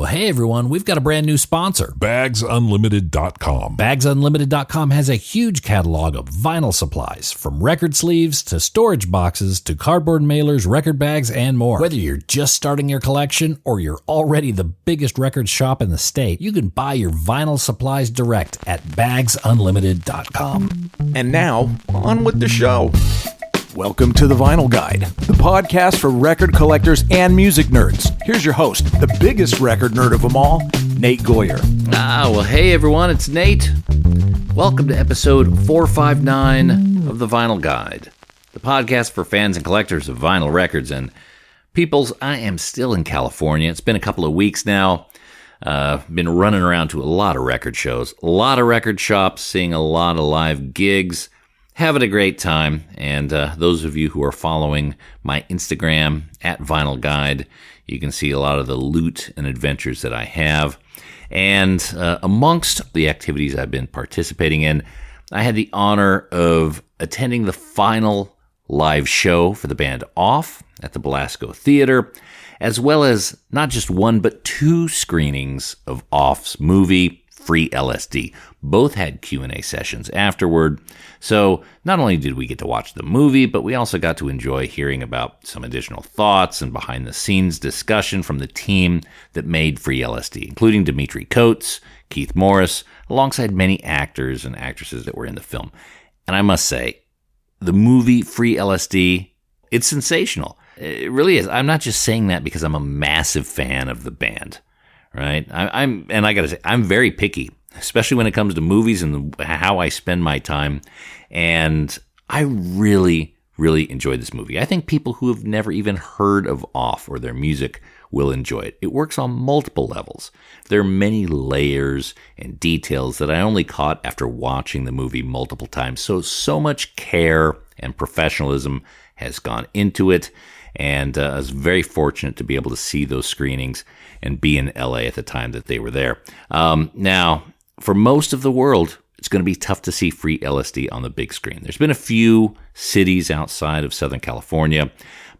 Well, hey everyone, we've got a brand new sponsor. BagsUnlimited.com. BagsUnlimited.com has a huge catalog of vinyl supplies, from record sleeves to storage boxes to cardboard mailers, record bags, and more. Whether you're just starting your collection or you're already the biggest record shop in the state, you can buy your vinyl supplies direct at BagsUnlimited.com. And now, on with the show. Welcome to The Vinyl Guide, the podcast for record collectors and music nerds. Here's your host, the biggest record nerd of them all, Nate Goyer. Well, hey everyone, it's Nate. Welcome to episode 459 of The Vinyl Guide, the podcast for fans and collectors of vinyl records. And peoples, I am still in California. It's been a couple of weeks now. Been running around to a lot of record shows, a lot of record shops, seeing a lot of live gigs. Having a great time, and those of you who are following my Instagram at Vinyl Guide, you can see a lot of the loot and adventures that I have. And amongst the activities I've been participating in, I had the honor of attending the final live show for the band OFF at the Belasco Theater, as well as not just one but two screenings of OFF's movie, Free LSD. Both had Q&A sessions afterward. So not only did we get to watch the movie, but we also got to enjoy hearing about some additional thoughts and behind-the-scenes discussion from the team that made Free LSD, including Dimitri Coats, Keith Morris, alongside many actors and actresses that were in the film. And I must say, the movie Free LSD, it's sensational. It really is. I'm not just saying that because I'm a massive fan of the band. Right. And I got to say, I'm very picky, especially when it comes to movies and how I spend my time. And I really, really enjoyed this movie. I think people who have never even heard of OFF or their music will enjoy it. It works on multiple levels. There are many layers and details that I only caught after watching the movie multiple times. So much care and professionalism has gone into it. And I was very fortunate to be able to see those screenings and be in LA at the time that they were there. Now, for most of the world, it's going to be tough to see Free LSD on the big screen. There's been a few cities outside of Southern California,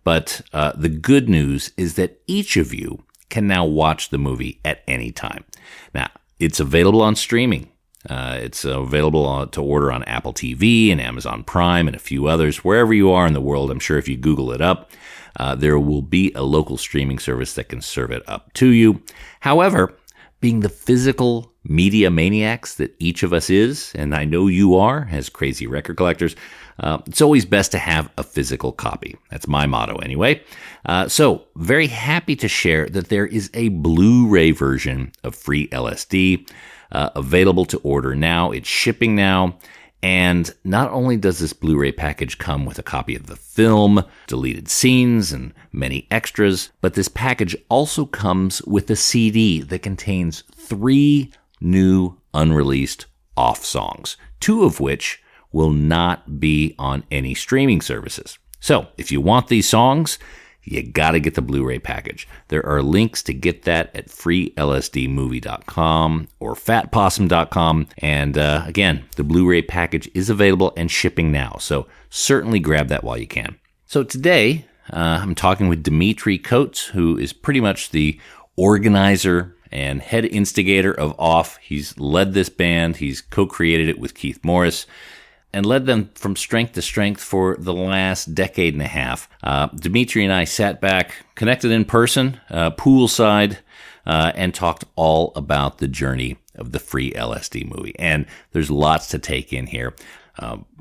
but the good news is that each of you can now watch the movie at any time. Now, it's available on streaming. It's available to order on Apple TV and Amazon Prime and a few others. Wherever you are in the world, I'm sure if you Google it up, there will be a local streaming service that can serve it up to you. However, being the physical media maniacs that each of us is, and I know you are as crazy record collectors, it's always best to have a physical copy. That's my motto anyway. So very happy to share that there is a Blu-ray version of Free LSD available to order now. It's shipping now. And not only does this Blu-ray package come with a copy of the film, deleted scenes, and many extras, but this package also comes with a CD that contains 3 new unreleased OFF songs, 2 of which will not be on any streaming services. So if you want these songs, you gotta get the Blu-ray package. There are links to get that at freelsdmovie.com or fatpossum.com. And again, the Blu-ray package is available and shipping now, so certainly grab that while you can. So today, I'm talking with Dimitri Coats, who is pretty much the organizer and head instigator of OFF. He's led this band. He's co-created it with Keith Morris and led them from strength to strength for the last decade and a half. Dimitri and I sat back, connected in person, poolside, and talked all about the journey of the Free LSD movie. And there's lots to take in here.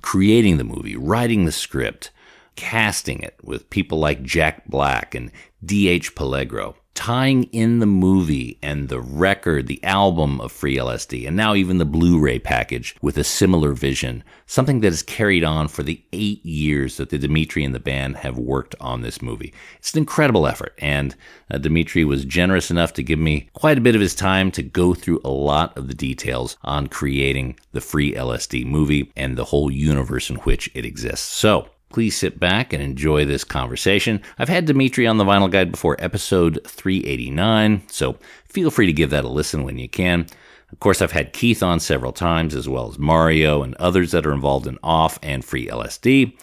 Creating the movie, writing the script, casting it with people like Jack Black and DH Peligro, tying in the movie and the record, the album of Free LSD, and now even the Blu-ray package with a similar vision, something that is carried on for the 8 years that the Dimitri and the band have worked on this movie. It's an incredible effort, and Dimitri was generous enough to give me quite a bit of his time to go through a lot of the details on creating the Free LSD movie and the whole universe in which it exists. So, please sit back and enjoy this conversation. I've had Dimitri on the Vinyl Guide before, episode 389, so feel free to give that a listen when you can. Of course, I've had Keith on several times, as well as Mario and others that are involved in OFF and Free LSD.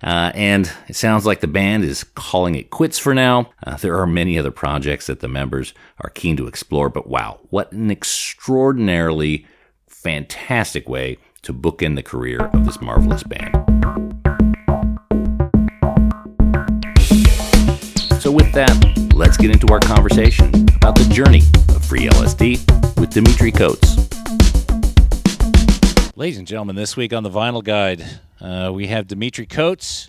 And it sounds like the band is calling it quits for now. There are many other projects that the members are keen to explore, but wow, what an extraordinarily fantastic way to bookend the career of this marvelous band. So with that, let's get into our conversation about the journey of free LSD with Dimitri Coats. Ladies and gentlemen, this week on the Vinyl Guide, we have Dimitri Coats.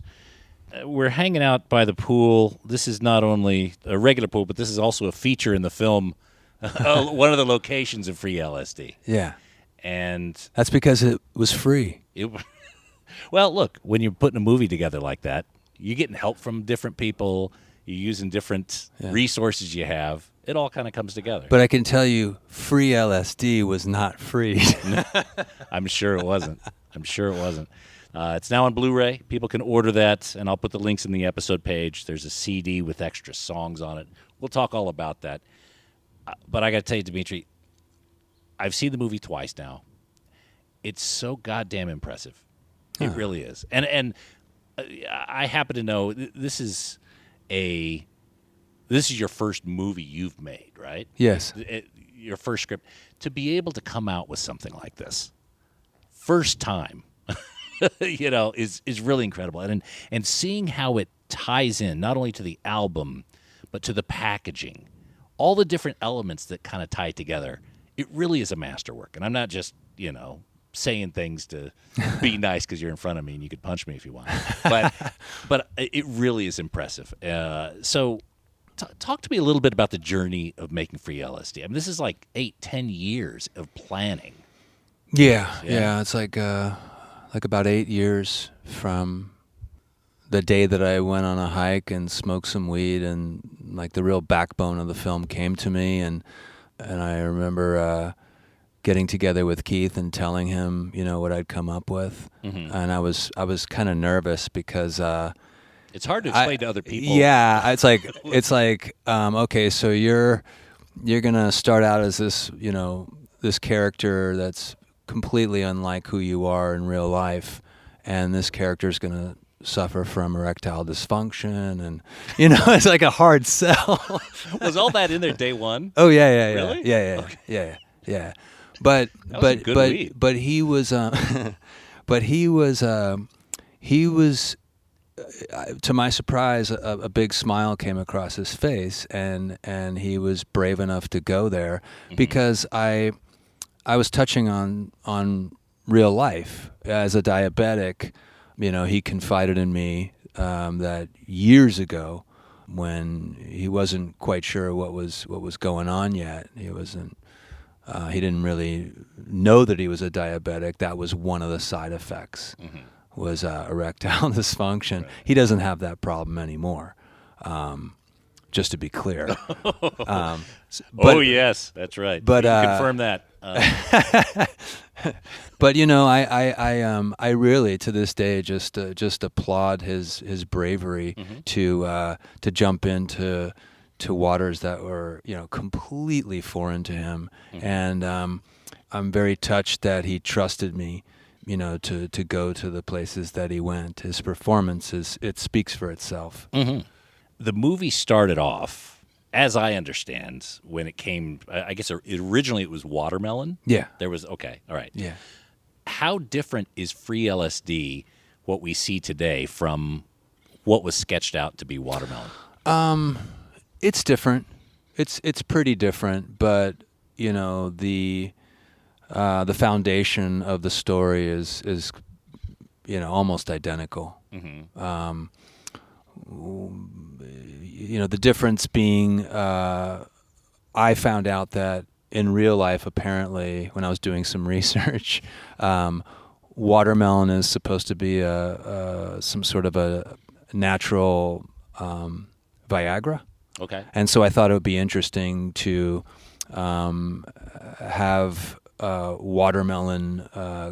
We're hanging out by the pool. This is not only a regular pool, but this is also a feature in the film, one of the locations of free LSD. Yeah. And that's because it was free. Well, look, when you're putting a movie together like that, you're getting help from different people. You're using different resources you have. It all kind of comes together. But I can tell you, free LSD was not free. I'm sure it wasn't. It's now on Blu-ray. People can order that, and I'll put the links in the episode page. There's a CD with extra songs on it. We'll talk all about that. But I got to tell you, Dimitri, I've seen the movie twice now. It's so goddamn impressive. It really is. And I happen to know this is your first movie you've made, right? Yes. Your first script. To be able to come out with something like this, first time, is really incredible. And seeing how it ties in not only to the album, but to the packaging, all the different elements that kind of tie together, it really is a masterwork. And I'm not just, saying things to be nice because you're in front of me and you could punch me if you want. But it really is impressive. So talk to me a little bit about the journey of making free LSD. I mean, this is like 8-10 years of planning. Yeah. It's like about 8 years from the day that I went on a hike and smoked some weed, and like the real backbone of the film came to me, and I remember getting together with Keith and telling him, what I'd come up with, and I was kind of nervous because it's hard to explain to other people. Yeah, it's like okay, so you're gonna start out as this this character that's completely unlike who you are in real life, and this character's gonna suffer from erectile dysfunction, and it's like a hard sell. Was all that in there day one? Oh yeah. Really? Yeah. Okay. Yeah. But he was to my surprise, a big smile came across his face, and he was brave enough to go there because I was touching on real life as a diabetic. He confided in me that years ago, when he wasn't quite sure what was going on yet, he didn't really know that he was a diabetic. That was one of the side effects, was erectile dysfunction. Right. He doesn't have that problem anymore, just to be clear. Yes, that's right. But confirm that. But I really to this day just applaud his bravery to jump into waters that were completely foreign to him, and I'm very touched that he trusted me, to go to the places that he went. His performances, it speaks for itself. The movie started off, as I understand, when it came. I guess originally it was Watermelon. Yeah, there was all right. Yeah, how different is free LSD, what we see today, from what was sketched out to be Watermelon? It's different. It's pretty different, but the foundation of the story is almost identical. The difference being, I found out that in real life, apparently, when I was doing some research, watermelon is supposed to be some sort of a natural Viagra. Okay. And so I thought it would be interesting to have watermelon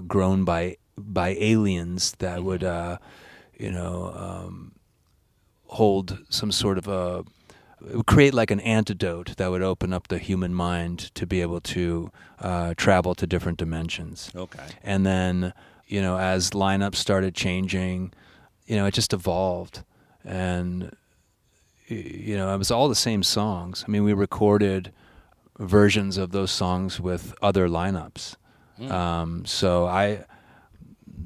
grown by aliens that would, hold some sort of it would create like an antidote that would open up the human mind to be able to travel to different dimensions. Okay. And then, as lineups started changing, it just evolved, and it was all the same songs. I mean, we recorded versions of those songs with other lineups. So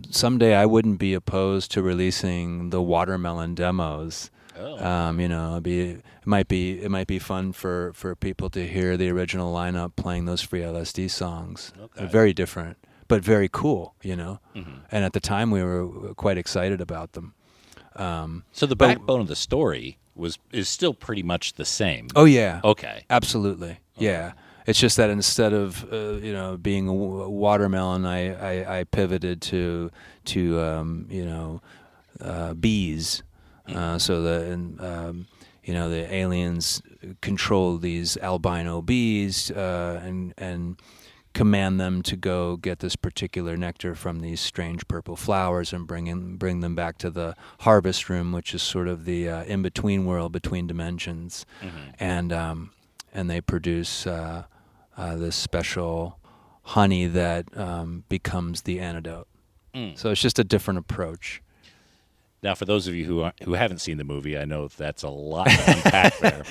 someday I wouldn't be opposed to releasing the Watermelon demos. It might be fun for people to hear the original lineup playing those free LSD songs. Okay. They're very different, but very cool, And at the time we were quite excited about them. So the backbone of the story is still pretty much the same. Oh yeah. Okay. Absolutely. Okay. Yeah. It's just that instead of being a watermelon, I pivoted to bees. So the aliens control these albino bees and command them to go get this particular nectar from these strange purple flowers and bring them back to the harvest room, which is sort of the in-between world between dimensions. And they produce this special honey that becomes the antidote. So it's just a different approach. Now, for those of you who haven't seen the movie, I know that's a lot to unpack there.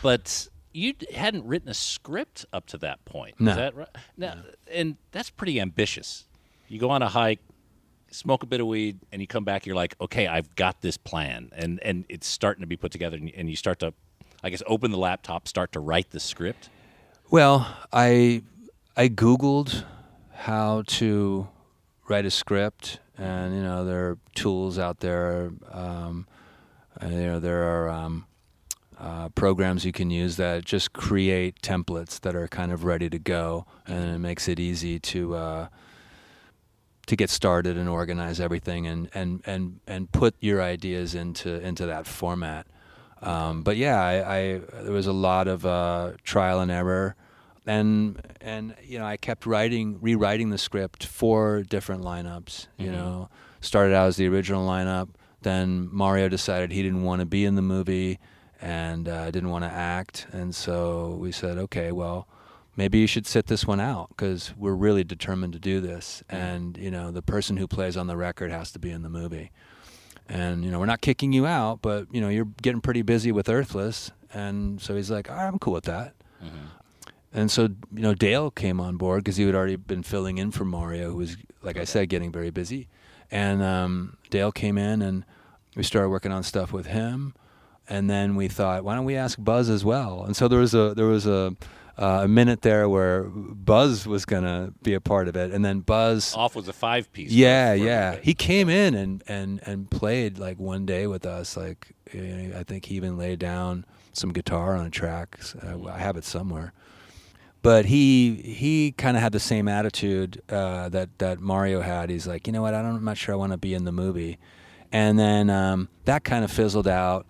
But you hadn't written a script up to that point. No. Is that right? Now, and that's pretty ambitious. You go on a hike, smoke a bit of weed, and you come back, you're like, okay, I've got this plan. And it's starting to be put together, and you start to, I guess, open the laptop, start to write the script. Well, I Googled how to write a script, and there are tools out there. There are programs you can use that just create templates that are kind of ready to go, and it makes it easy to get started and organize everything and put your ideas into that format. But yeah, there was a lot of trial and error, and I kept rewriting the script for different lineups. Started out as the original lineup. Then Mario decided he didn't want to be in the movie and didn't want to act, and so we said, okay, well, maybe you should sit this one out because we're really determined to do this, and the person who plays on the record has to be in the movie. And, we're not kicking you out, but, you're getting pretty busy with Earthless. And so he's like, all right, I'm cool with that. And so, Dale came on board because he had already been filling in for Mario, who was, like I said, getting very busy. And Dale came in, and we started working on stuff with him. And then we thought, why don't we ask Buzz as well? And so there was a minute there where Buzz was going to be a part of it, and then Buzz off was a 5-piece. Yeah. He came in and played like one day with us. Like I think he even laid down some guitar on a track. I have it somewhere. But he kind of had the same attitude that Mario had. He's like, what? I'm not sure I want to be in the movie. And then that kind of fizzled out.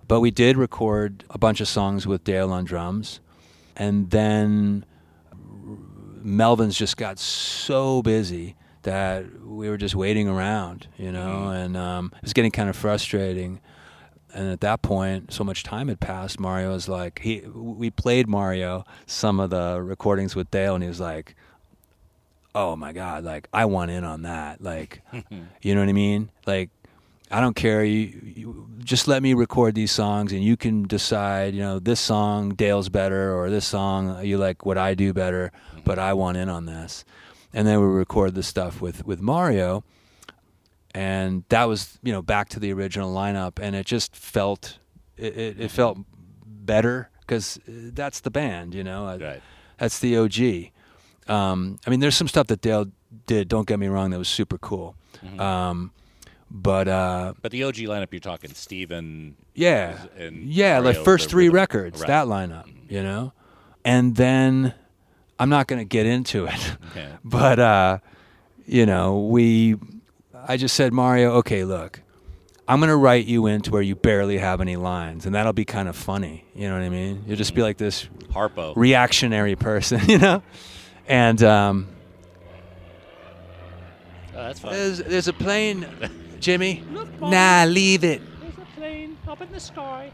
But we did record a bunch of songs with Dale on drums. And then Melvins just got so busy that we were just waiting around, and it was getting kind of frustrating. And at that point, so much time had passed. Mario was like, we played Mario some of the recordings with Dale, and he was like, oh my God, like, I want in on that. Like, you know what I mean? Like, I don't care. You just let me record these songs, and you can decide, this song Dale's better, or this song you like what I do better, but I want in on this. And then we record the stuff with Mario, and that was back to the original lineup, and it just felt it felt better because that's the band, Right. That's the OG. I mean, there's some stuff that Dale did. Don't get me wrong, that was super cool. But the OG lineup, you're talking Steven. Yeah. And yeah, Mario, like first three rhythm. records, Right. that lineup, And then I'm not going to get into it. Okay. But I just said, Mario, okay, look, I'm going to write you into where you barely have any lines, and that'll be kind of funny, you know what I mean? You'll just be like this Harpo. reactionary person, And That's fine. there's a plane, Jimmy. Nah, leave it. There's a plane up in the sky.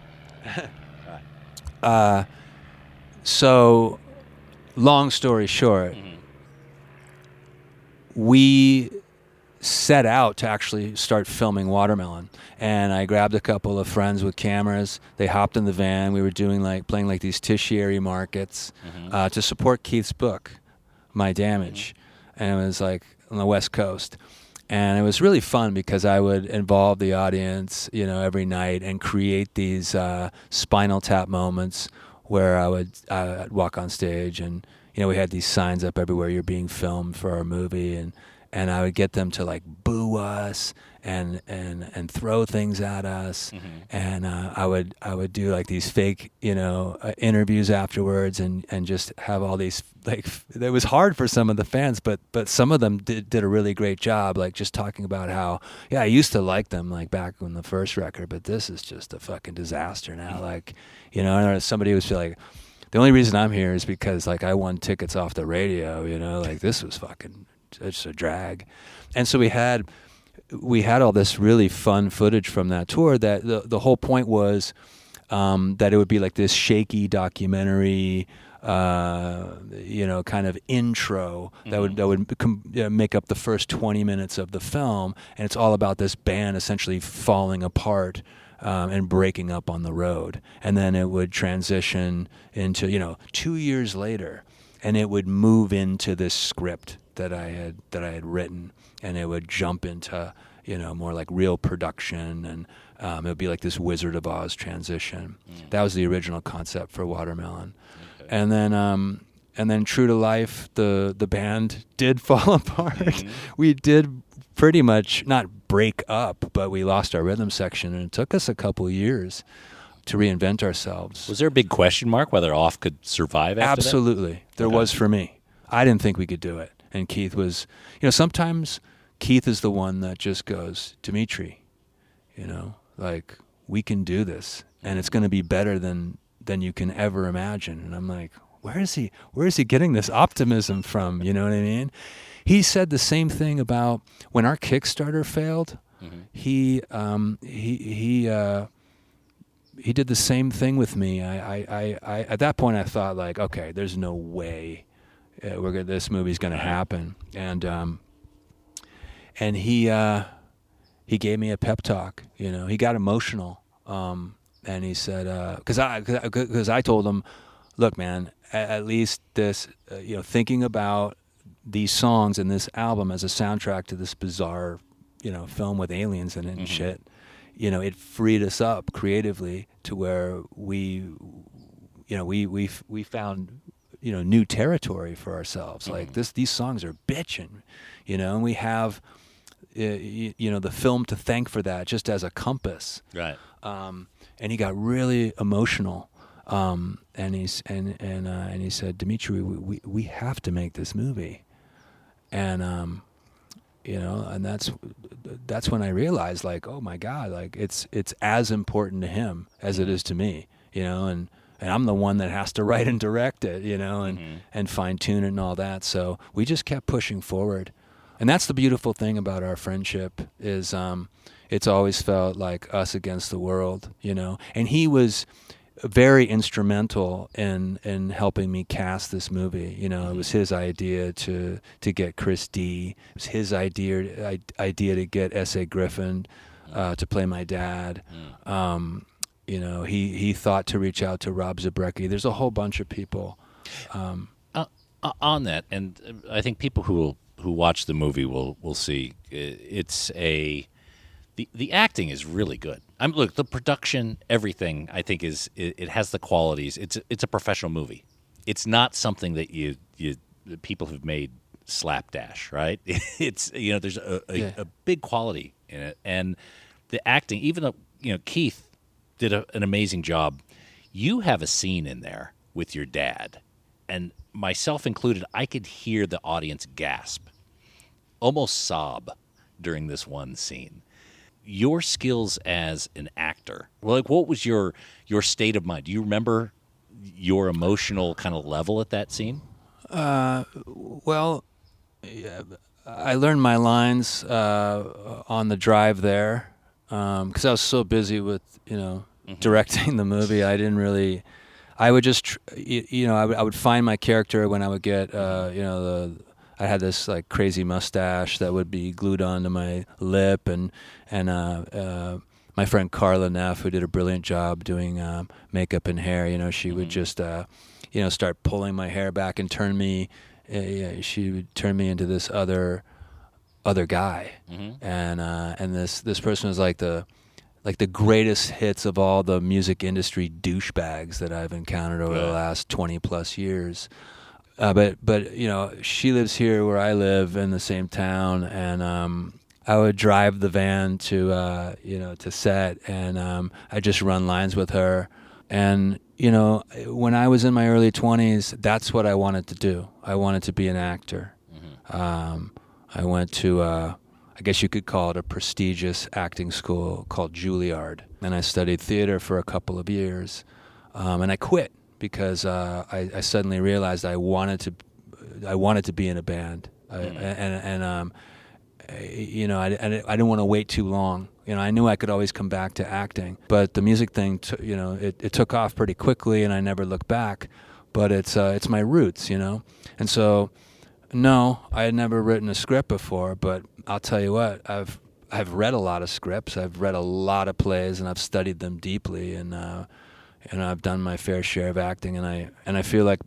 So, long story short, we set out to actually start filming Watermelon. And I grabbed a couple of friends with cameras. They hopped in the van. We were playing like these tertiary markets to support Keith's book, My Damage. And it was like on the West Coast. And it was really fun because I would involve the audience, every night and create these Spinal Tap moments where I'd walk on stage and, we had these signs up everywhere, you're being filmed for our movie, and I would get them to like boo us and throw things at us, and I would do like these fake interviews afterwards and just have all these like, it was hard for some of the fans, but some of them did a really great job, like just talking about how I used to like them like back on the first record, but this is just a fucking disaster now, like and somebody was like, the only reason I'm here is because like I won tickets off the radio, like this was fucking, it's a drag. And so we had all this really fun footage from that tour that the whole point was that it would be like this shaky documentary, kind of intro that would make up the first 20 minutes of the film, and it's all about this band essentially falling apart and breaking up on the road, and then it would transition into 2 years later, and it would move into this script that I had written, and it would jump into more like real production, and it would be like this Wizard of Oz transition. That was the original concept for Watermelon. Okay. And then true to life, the band did fall apart. We did pretty much not break up, but we lost our rhythm section, and it took us a couple years to reinvent ourselves. Was there a big question mark whether Off could survive after Absolutely. that? There was for me. I didn't think we could do it. And Keith was, sometimes Keith is the one that just goes, Dimitri, like, we can do this, and it's going to be better than you can ever imagine. And I'm like, where is he getting this optimism from? You know what I mean? He said the same thing about when our Kickstarter failed. He did the same thing with me. I at that point I thought like, okay, there's no way this movie's going to happen. And he gave me a pep talk. He got emotional, and he said, because I told him, look, man, at least this, thinking about these songs and this album as a soundtrack to this bizarre, film with aliens in it and shit, it freed us up creatively to where we found, new territory for ourselves. Like these songs are bitchin', and we have, the film to thank for that, just as a compass. Right. And he got really emotional. And he said, Dimitri, we have to make this movie. And, and that's when I realized, like, oh my God, like it's as important to him as it is to me, and I'm the one that has to write and direct it, and fine tune it and all that. So we just kept pushing forward. And that's the beautiful thing about our friendship is, it's always felt like us against the world, and he was very instrumental in helping me cast this movie. It was his idea to get Chris D. It was his idea to get S.A. Griffin to play my dad. He thought to reach out to Rob Zabrecki. There's a whole bunch of people on that, and I think people who watch the movie will see it's the acting is really good. Look, the production, everything, I think it has the qualities. It's a professional movie. It's not something that you people have made slapdash, right? It's there's a big quality in it, and the acting. Even though Keith did an amazing job, you have a scene in there with your dad, and myself included. I could hear the audience gasp, almost sob during this one scene. Your skills as an actor, like what was your state of mind? Do you remember your emotional kind of level at that scene? Well, yeah, I learned my lines on the drive there because I was so busy with directing the movie. I didn't really. I would just I would find my character when I would get I I had this like crazy mustache that would be glued onto my lip, and my friend Carla Neff, who did a brilliant job doing makeup and hair, she would just start pulling my hair back and turn me. She would turn me into this other guy, and this person was like the greatest hits of all the music industry douchebags that I've encountered over the last 20 plus years. But she lives here where I live in the same town, and I would drive the van to set, and I just run lines with her. And when I was in my early 20s, that's what I wanted to do. I wanted to be an actor. I went to I guess you could call it a prestigious acting school called Juilliard, and I studied theater for a couple of years, and I quit because I suddenly realized I wanted to be in a band, I didn't want to wait too long. I knew I could always come back to acting, but the music thing, it took off pretty quickly, and I never looked back. But it's my roots, and so. No, I had never written a script before, but I'll tell you what, I've read a lot of scripts, I've read a lot of plays, and I've studied them deeply, and I've done my fair share of acting, and I feel like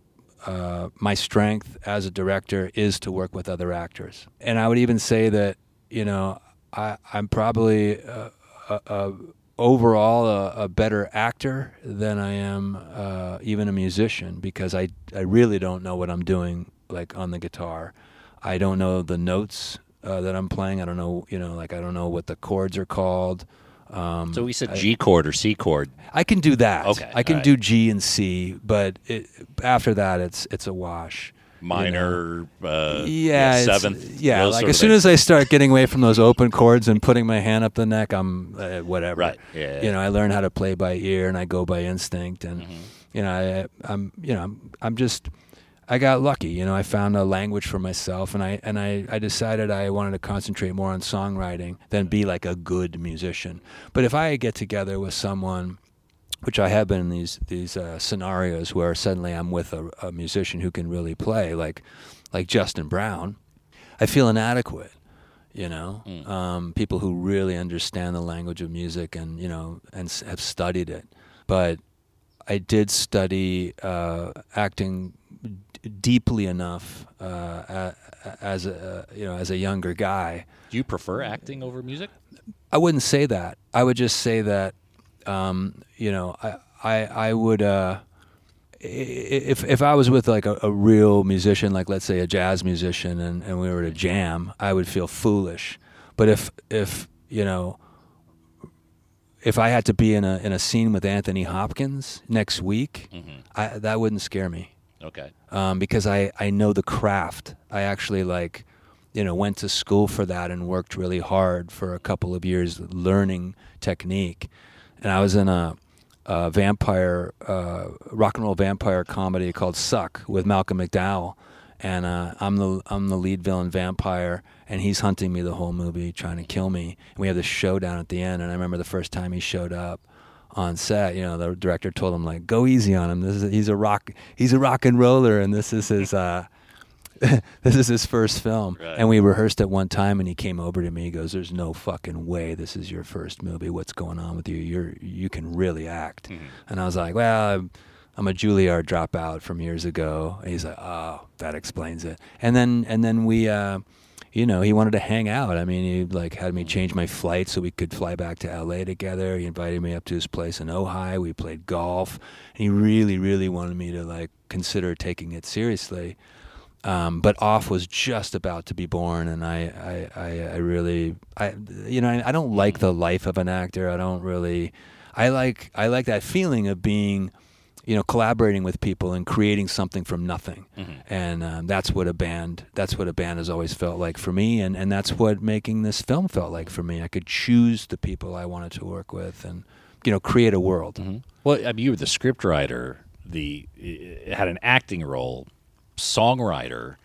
my strength as a director is to work with other actors. And I would even say that I'm probably overall a better actor than I am even a musician, because I really don't know what I'm doing. Like on the guitar, I don't know the notes that I'm playing. I don't know, I don't know what the chords are called. So we said G chord or C chord. I can do that. Okay, I can do G and C, but after that, it's a wash. Minor, seventh. Yeah, like as soon as I start getting away from those open chords and putting my hand up the neck, I'm whatever. Right. Yeah. I learn how to play by ear, and I go by instinct, and I'm just. I got lucky, I found a language for myself, and I decided I wanted to concentrate more on songwriting than be like a good musician. But if I get together with someone, which I have been in these scenarios where suddenly I'm with a musician who can really play, like Justin Brown, I feel inadequate. People who really understand the language of music and have studied it. But I did study acting deeply enough as a younger guy. Do you prefer acting over music? I wouldn't say that. I would just say that I would if I was with like a real musician, like let's say a jazz musician, and we were at a jam, I would feel foolish. But if I had to be in a scene with Anthony Hopkins next week, that wouldn't scare me. Okay. Because I know the craft. I actually went to school for that and worked really hard for a couple of years learning technique. And I was in a vampire, rock and roll vampire comedy called Suck with Malcolm McDowell. And I'm the lead villain vampire, and he's hunting me the whole movie, trying to kill me. And we have this showdown at the end, and I remember the first time he showed up on set, the director told him, like, go easy on him. He's a rock and roller, and this is his this is his first film. Right. And we rehearsed at one time, and he came over to me. He goes, "There's no fucking way this is your first movie. What's going on with you? You can really act." And I was like, "Well, I'm a Juilliard dropout from years ago." And he's like, "Oh, that explains it." And then we. He wanted to hang out. I mean, he had me change my flight so we could fly back to LA together. He invited me up to his place in Ojai. We played golf, and he really, really wanted me to consider taking it seriously. But Off was just about to be born, and I don't like the life of an actor. I like that feeling of being, collaborating with people and creating something from nothing. And that's what a band has always felt like for me, and that's what making this film felt like for me. I could choose the people I wanted to work with and create a world. Well, I mean, you were the scriptwriter, had an acting role, songwriter.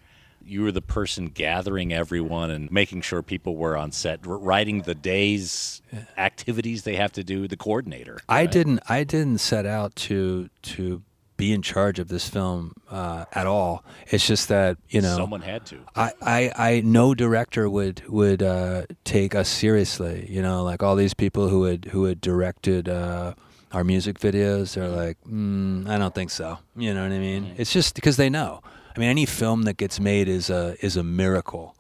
You were the person gathering everyone and making sure people were on set, writing the day's activities they have to do, the coordinator. Right? I didn't set out to be in charge of this film at all. It's just that, someone had to. I no director would take us seriously. Like all these people who had directed our music videos, they're like, I don't think so. You know what I mean? It's just because they know. I mean, any film that gets made is a miracle.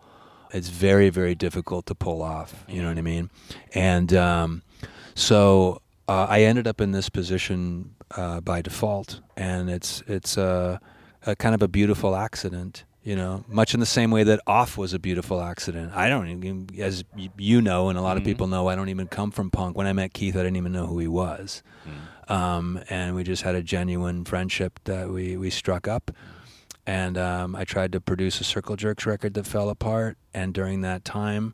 It's very, very difficult to pull off. You know what I mean? And so I ended up in this position by default, and it's a kind of a beautiful accident. Much in the same way that Off was a beautiful accident. I don't even, as you know, and a lot of people know, I don't even come from punk. When I met Keith, I didn't even know who he was. And we just had a genuine friendship that we struck up. And I tried to produce a Circle Jerks record that fell apart. And during that time,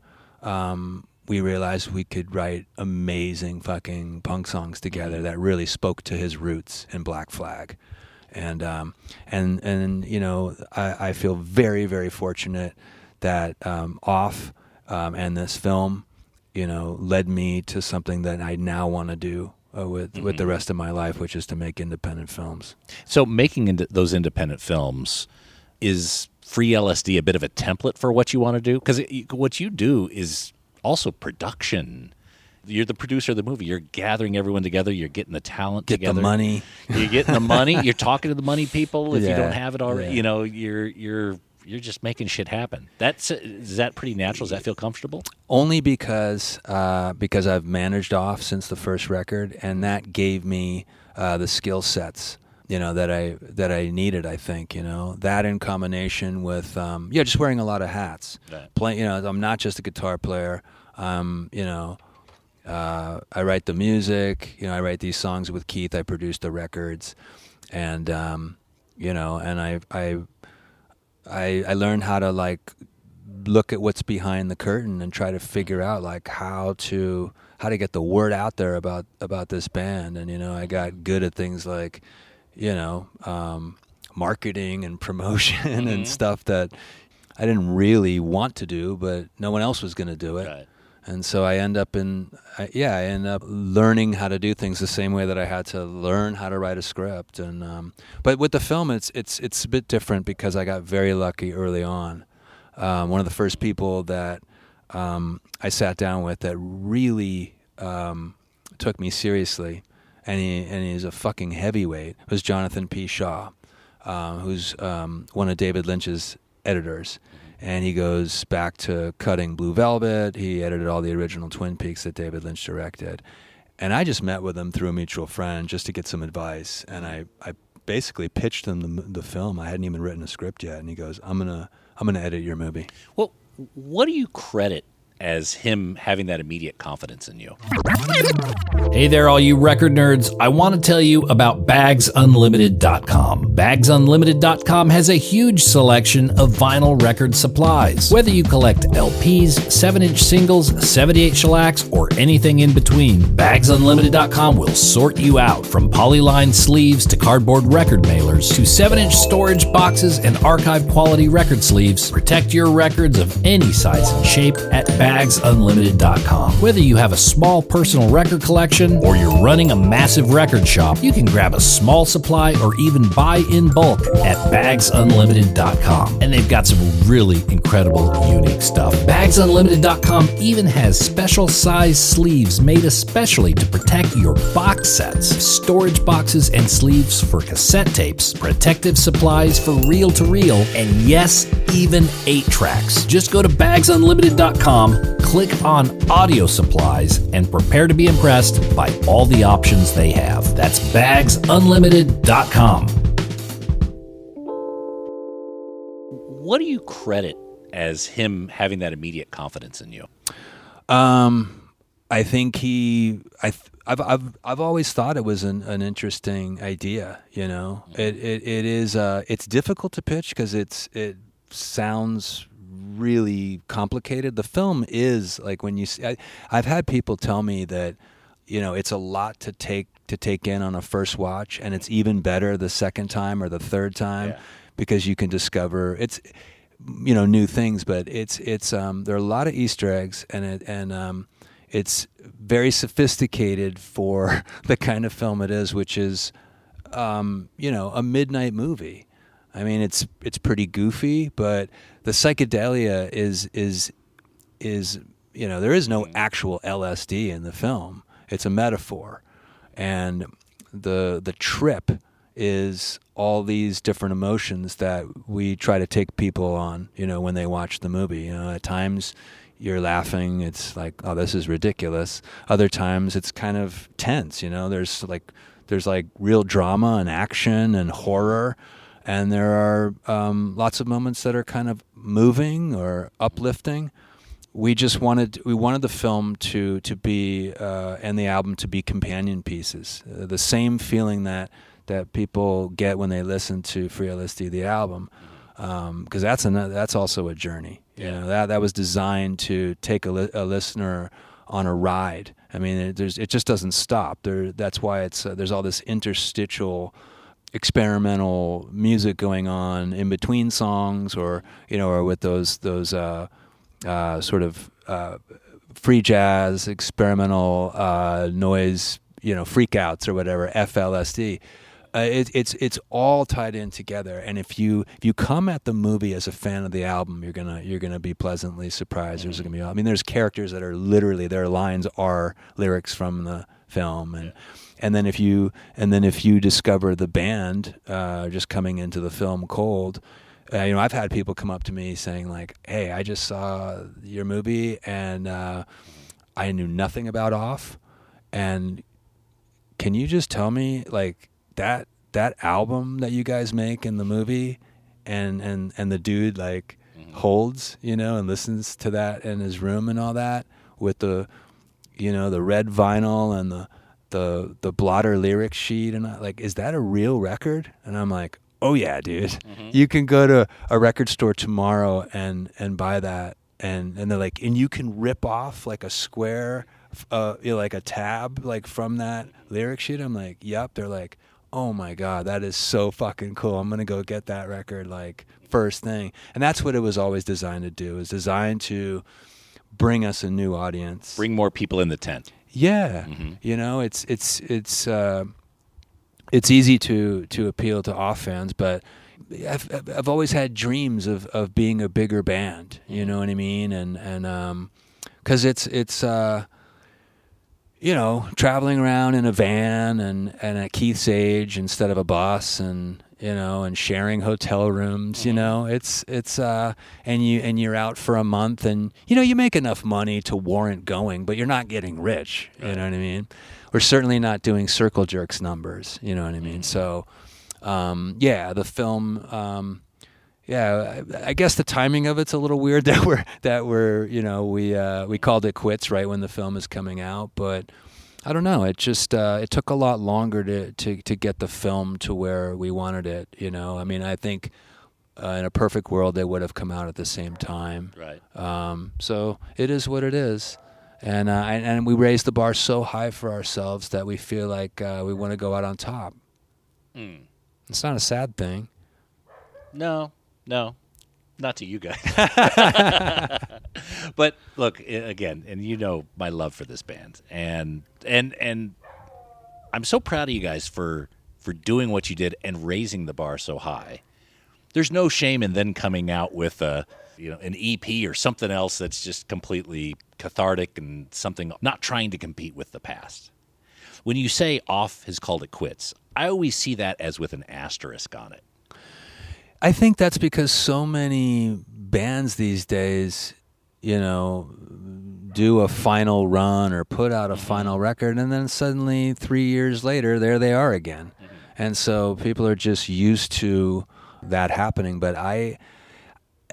we realized we could write amazing fucking punk songs together that really spoke to his roots in Black Flag. And I feel very, very fortunate that Off and this film, led me to something that I now want to do with the rest of my life, which is to make independent films. So making those independent films, is Free LSD a bit of a template for what you want to do? Because what you do is also production. You're the producer of the movie. You're gathering everyone together. You're getting the talent together. Get the money. You're getting the money. You're talking to the money people. If you Yeah, don't have it already, yeah. you're just making shit happen. Is that pretty natural? Does that feel comfortable? Only because I've managed Off since the first record, and that gave me the skill sets that I needed. I think that in combination with just wearing a lot of hats. Right. I'm not just a guitar player. I write the music. I write these songs with Keith. I produce the records, and and I learned how to like look at what's behind the curtain and try to figure out like how to get the word out there about this band. And I got good at things like marketing and promotion and stuff that I didn't really want to do, but no one else was going to do it. Right. And so I end up learning how to do things the same way that I had to learn how to write a script. And but with the film, it's a bit different because I got very lucky early on. One of the first people that I sat down with that really took me seriously, and he's a fucking heavyweight, was Jonathan P. Shaw, who's one of David Lynch's editors. And he goes back to cutting Blue Velvet. He edited all the original Twin Peaks that David Lynch directed. And I just met with him through a mutual friend just to get some advice. And I basically pitched him the film. I hadn't even written a script yet. And he goes, I'm gonna edit your movie. Well, what do you credit as him having that immediate confidence in you? Hey there, all you record nerds. I want to tell you about BagsUnlimited.com. BagsUnlimited.com has a huge selection of vinyl record supplies. Whether you collect LPs, 7-inch singles, 78 shellacs, or anything in between, BagsUnlimited.com will sort you out. From polyline sleeves to cardboard record mailers to 7-inch storage boxes and archive quality record sleeves, protect your records of any size and shape at BagsUnlimited.com. Whether you have a small personal record collection or you're running a massive record shop, you can grab a small supply or even buy in bulk at BagsUnlimited.com. And they've got some really incredible, unique stuff. BagsUnlimited.com even has special size sleeves made especially to protect your box sets, storage boxes and sleeves for cassette tapes, protective supplies for reel-to-reel, and yes, even 8-tracks. Just go to BagsUnlimited.com, click on Audio Supplies, and prepare to be impressed by all the options they have. That's BagsUnlimited.com. What do you credit as him having that immediate confidence in you? I think I've always thought it was an interesting idea. It's difficult to pitch because it sounds really complicated. The film is like when you see, I've had people tell me that it's a lot to take in on a first watch, and it's even better the second time or the third time because you can discover new things. But it's there are a lot of Easter eggs, and it's very sophisticated for the kind of film it is, which is a midnight movie. I mean, it's pretty goofy, but the psychedelia is there is no actual LSD in the film. It's a metaphor, and the trip is all these different emotions that we try to take people on, when they watch the movie. At times you're laughing, it's like, oh, this is ridiculous. Other times it's kind of tense, there's real drama and action and horror, and there are lots of moments that are kind of moving or uplifting. We wanted the film to be and the album to be companion pieces. The same feeling that people get when they listen to Free LSD, the album, because that's also a journey. That was designed to take a listener on a ride. I mean, it just doesn't stop. That's why there's all this interstitial, experimental music going on in between songs, or with those sort of free jazz, experimental noise, freakouts or whatever, FLSD. It's all tied in together, and if you come at the movie as a fan of the album, you're gonna be pleasantly surprised. There's characters that are literally, their lines are lyrics from the film, and then if you discover the band just coming into the film cold. I've had people come up to me saying like, "Hey, I just saw your movie and I knew nothing about OFF, and can you just tell me like that album that you guys make in the movie, and the dude like holds, and listens to that in his room and all that with the the red vinyl and the blotter lyric sheet, and like, is that a real record?" And I'm like, "Oh yeah, dude. You can go to a record store tomorrow and buy that, and they're like, and you can rip off like a square, like a tab, like from that lyric sheet." I'm like, "Yep." They're like, "Oh my God, that is so fucking cool. I'm gonna go get that record like first thing." And that's what it was always designed to do. It was designed to bring us a new audience, bring more people in the tent. Yeah, it's easy to appeal to OFF fans, but I've always had dreams of being a bigger band. You know what I mean? And because it's traveling around in a van and at Keith's age instead of a bus, and and sharing hotel rooms. It's and you're out for a month, and you make enough money to warrant going, but you're not getting rich. You know what I mean? We're certainly not doing Circle Jerks numbers, you know what I mean? So, the film, I guess the timing of it's a little weird that we're we called it quits right when the film is coming out, but I don't know. It just it took a lot longer to get the film to where we wanted it. I mean, I think in a perfect world they would have come out at the same time. Right. So it is what it is. And we raise the bar so high for ourselves that we feel like we want to go out on top. It's not a sad thing. No, not to you guys. But look, again, and my love for this band, and I'm so proud of you guys for doing what you did and raising the bar so high. There's no shame in then coming out with an EP or something else that's just completely cathartic and something, not trying to compete with the past. When you say OFF has called it quits, I always see that as with an asterisk on it. I think that's because so many bands these days, do a final run or put out a final record, and then suddenly 3 years later, there they are again. And so people are just used to that happening. But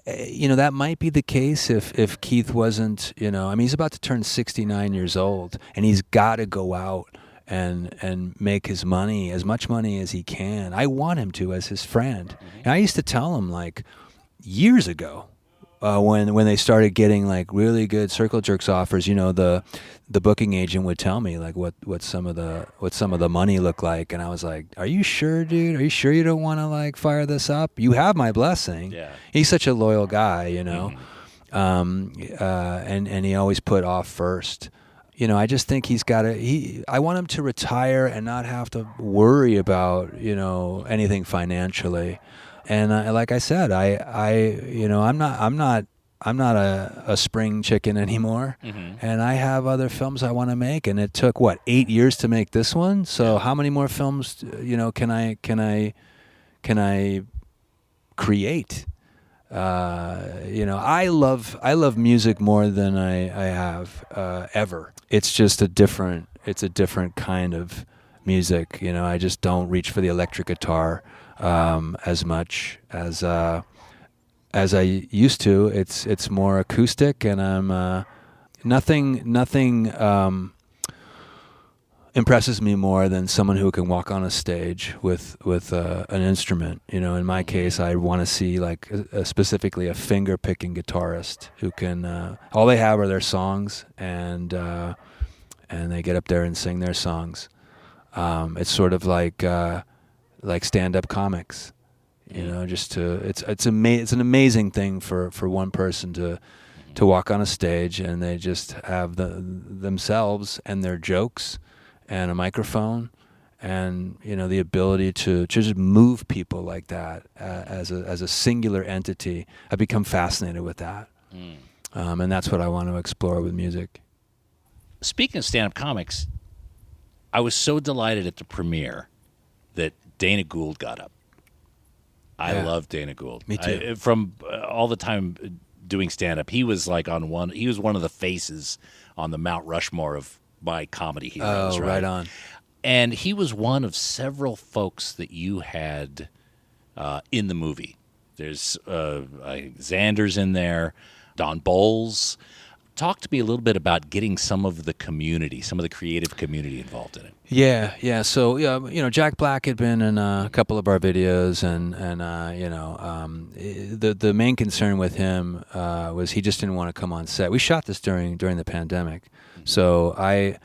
that might be the case if Keith wasn't, he's about to turn 69 years old, and he's got to go out and make his money, as much money as he can. I want him to, as his friend. And I used to tell him like years ago, when they started getting like really good Circle Jerks offers, the booking agent would tell me like what some of the money looked like, and I was like, "Are you sure, dude? Are you sure you don't want to like fire this up? You have my blessing." Yeah. He's such a loyal guy, and he always put OFF first. I just think he's got to. I want him to retire and not have to worry about anything financially. And like I said, I'm not a spring chicken anymore, and I have other films I want to make. And it took 8 years to make this one. So how many more films can I create? I love music more than I have ever. It's just a different kind of music. I just don't reach for the electric guitar as much as I used to. It's more acoustic, and I'm nothing impresses me more than someone who can walk on a stage with an instrument. In my case, I want to see specifically a finger picking guitarist who can. All they have are their songs, and they get up there and sing their songs. It's sort of like stand up comics. It's an amazing thing for one person to walk on a stage, and they just have themselves and their jokes and a microphone, and the ability to just move people like that as a singular entity. I've become fascinated with that, and that's what I want to explore with music. Speaking of stand-up comics, I was so delighted at the premiere that Dana Gould got up. I love Dana Gould. Me too. From all the time doing stand-up, he was he was one of the faces on the Mount Rushmore of my comedy heroes. Oh, right on. And he was one of several folks that you had in the movie. There's Zander's in there, Don Bolles. Talk to me a little bit about getting some of the creative community involved in it. Yeah. So Jack Black had been in a couple of our videos, and the main concern with him was he just didn't want to come on set. We shot this during the pandemic, so I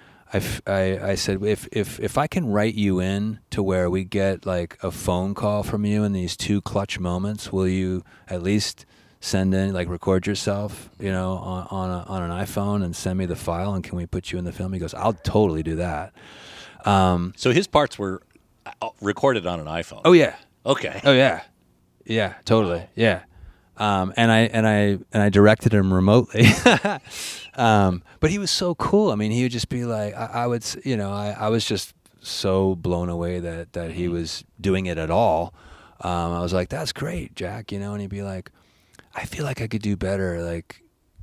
said if I can write you in to where we get a phone call from you in these two clutch moments, will you at least send in, record yourself, on an iPhone and send me the file, and can we put you in the film? He goes, I'll totally do that. So his parts were recorded on an iPhone. Oh yeah. Okay. Oh yeah. Yeah, totally. Yeah. And I directed him remotely. But he was so cool. I mean, he would just be like, I was just so blown away that he was doing it at all. I was like, that's great, Jack, and he'd be like, I feel like I could do better.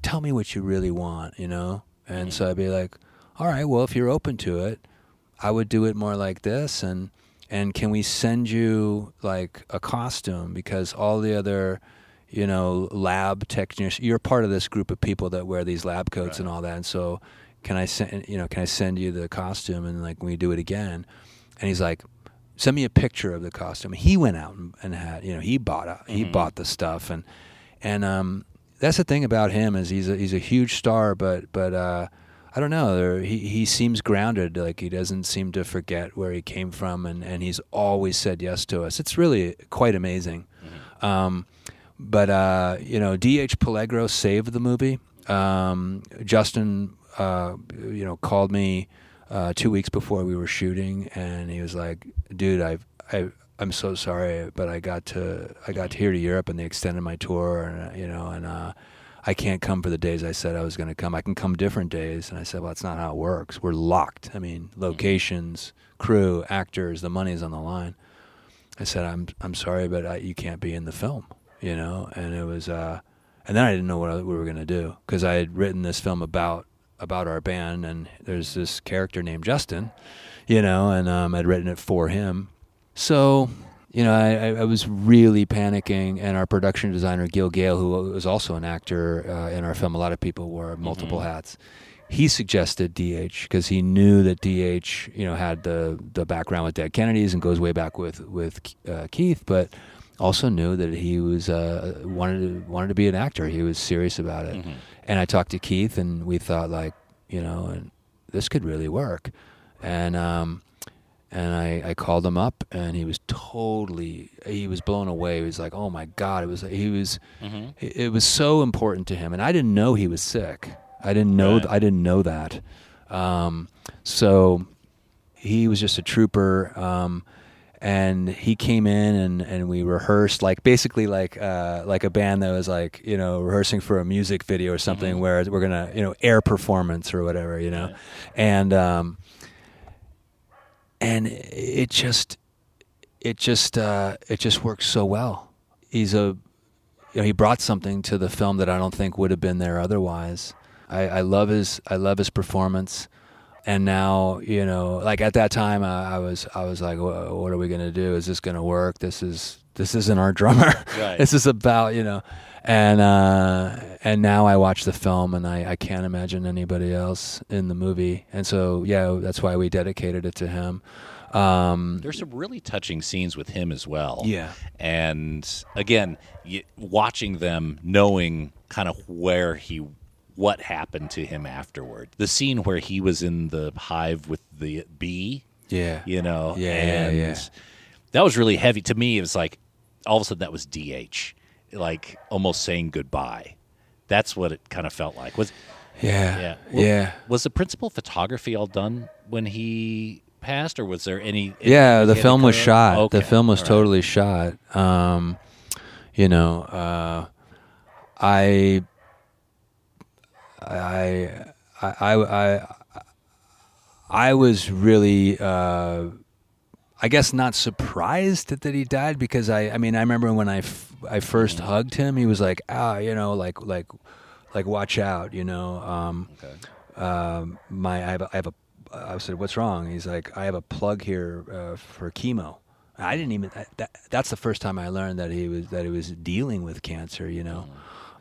Tell me what you really want, And so I'd be like, all right, well, if you're open to it, I would do it more like this. And can we send you a costume? Because all the other, lab technicians, you're part of this group of people that wear these lab coats and all that. And so can I send you the costume? And when we do it again, and he's like, send me a picture of the costume. He went out and had, he bought the stuff. And that's the thing about him is he's a huge star, but I don't know. He seems grounded. He doesn't seem to forget where he came from, and he's always said yes to us. It's really quite amazing. But DH Peligro saved the movie. Justin, called me 2 weeks before we were shooting, and he was like, "Dude, I'm so sorry, but I got here to Europe, and they extended my tour, and I can't come for the days I said I was going to come. I can come different days." And I said, "Well, that's not how it works. We're locked. I mean, locations, crew, actors, the money's on the line." I said, "I'm sorry, but you can't be in the film." And it was, and then I didn't know what we were going to do, because I had written this film about our band, and there's this character named Justin, and I'd written it for him. So, I was really panicking, and our production designer, Gil Gale, who was also an actor in our film, a lot of people wore multiple hats, he suggested DH, because he knew that DH, had the background with Dead Kennedys and goes way back with Keith, but also knew that he was wanted to be an actor. He was serious about it. And I talked to Keith, and we thought and this could really work. And I called him up, and he was blown away. He was like, "Oh my God!" It was so important to him, and I didn't know he was sick. I didn't know that. So he was just a trooper. And he came in and we rehearsed basically like a band that was rehearsing for a music video or something where we're gonna air performance or whatever and it just works so well. He brought something to the film that I don't think would have been there otherwise. I love his performance. And now, at that time, I was like, what are we going to do? Is this going to work? This isn't our drummer. Right. This is about, and now I watch the film and I can't imagine anybody else in the movie. And so, that's why we dedicated it to him. There's some really touching scenes with him as well. Yeah. And again, watching them, knowing kind of what happened to him afterward. The scene where he was in the hive with the bee. Yeah. Yeah. That was really heavy. To me, it was like, all of a sudden that was DH, like almost saying goodbye. That's what it kind of felt like. Was the principal photography all done when he passed, or was there any? The film was shot. Okay. The film was totally shot. I was really, I guess, not surprised that he died because I remember when I first hugged him, he was like, like watch out, I said, what's wrong? He's like, I have a plug here for chemo. I didn't even. That's the first time I learned that he was dealing with cancer,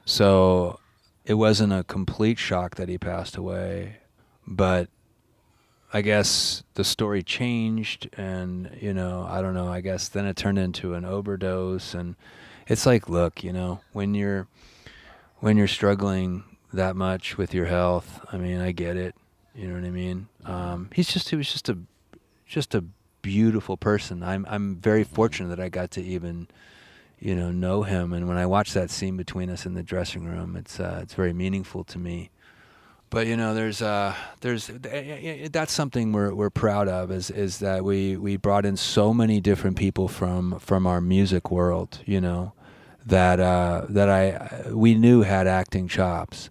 So it wasn't a complete shock that he passed away, but I guess the story changed, and I don't know. I guess then it turned into an overdose, and it's like, look, when you're struggling that much with your health, I get it. You know what I mean? He was just a beautiful person. I'm very fortunate that I got to even know him, and when I watch that scene between us in the dressing room, it's very meaningful to me. But there's that's something we're proud of is that we brought in so many different people from our music world, that we knew had acting chops.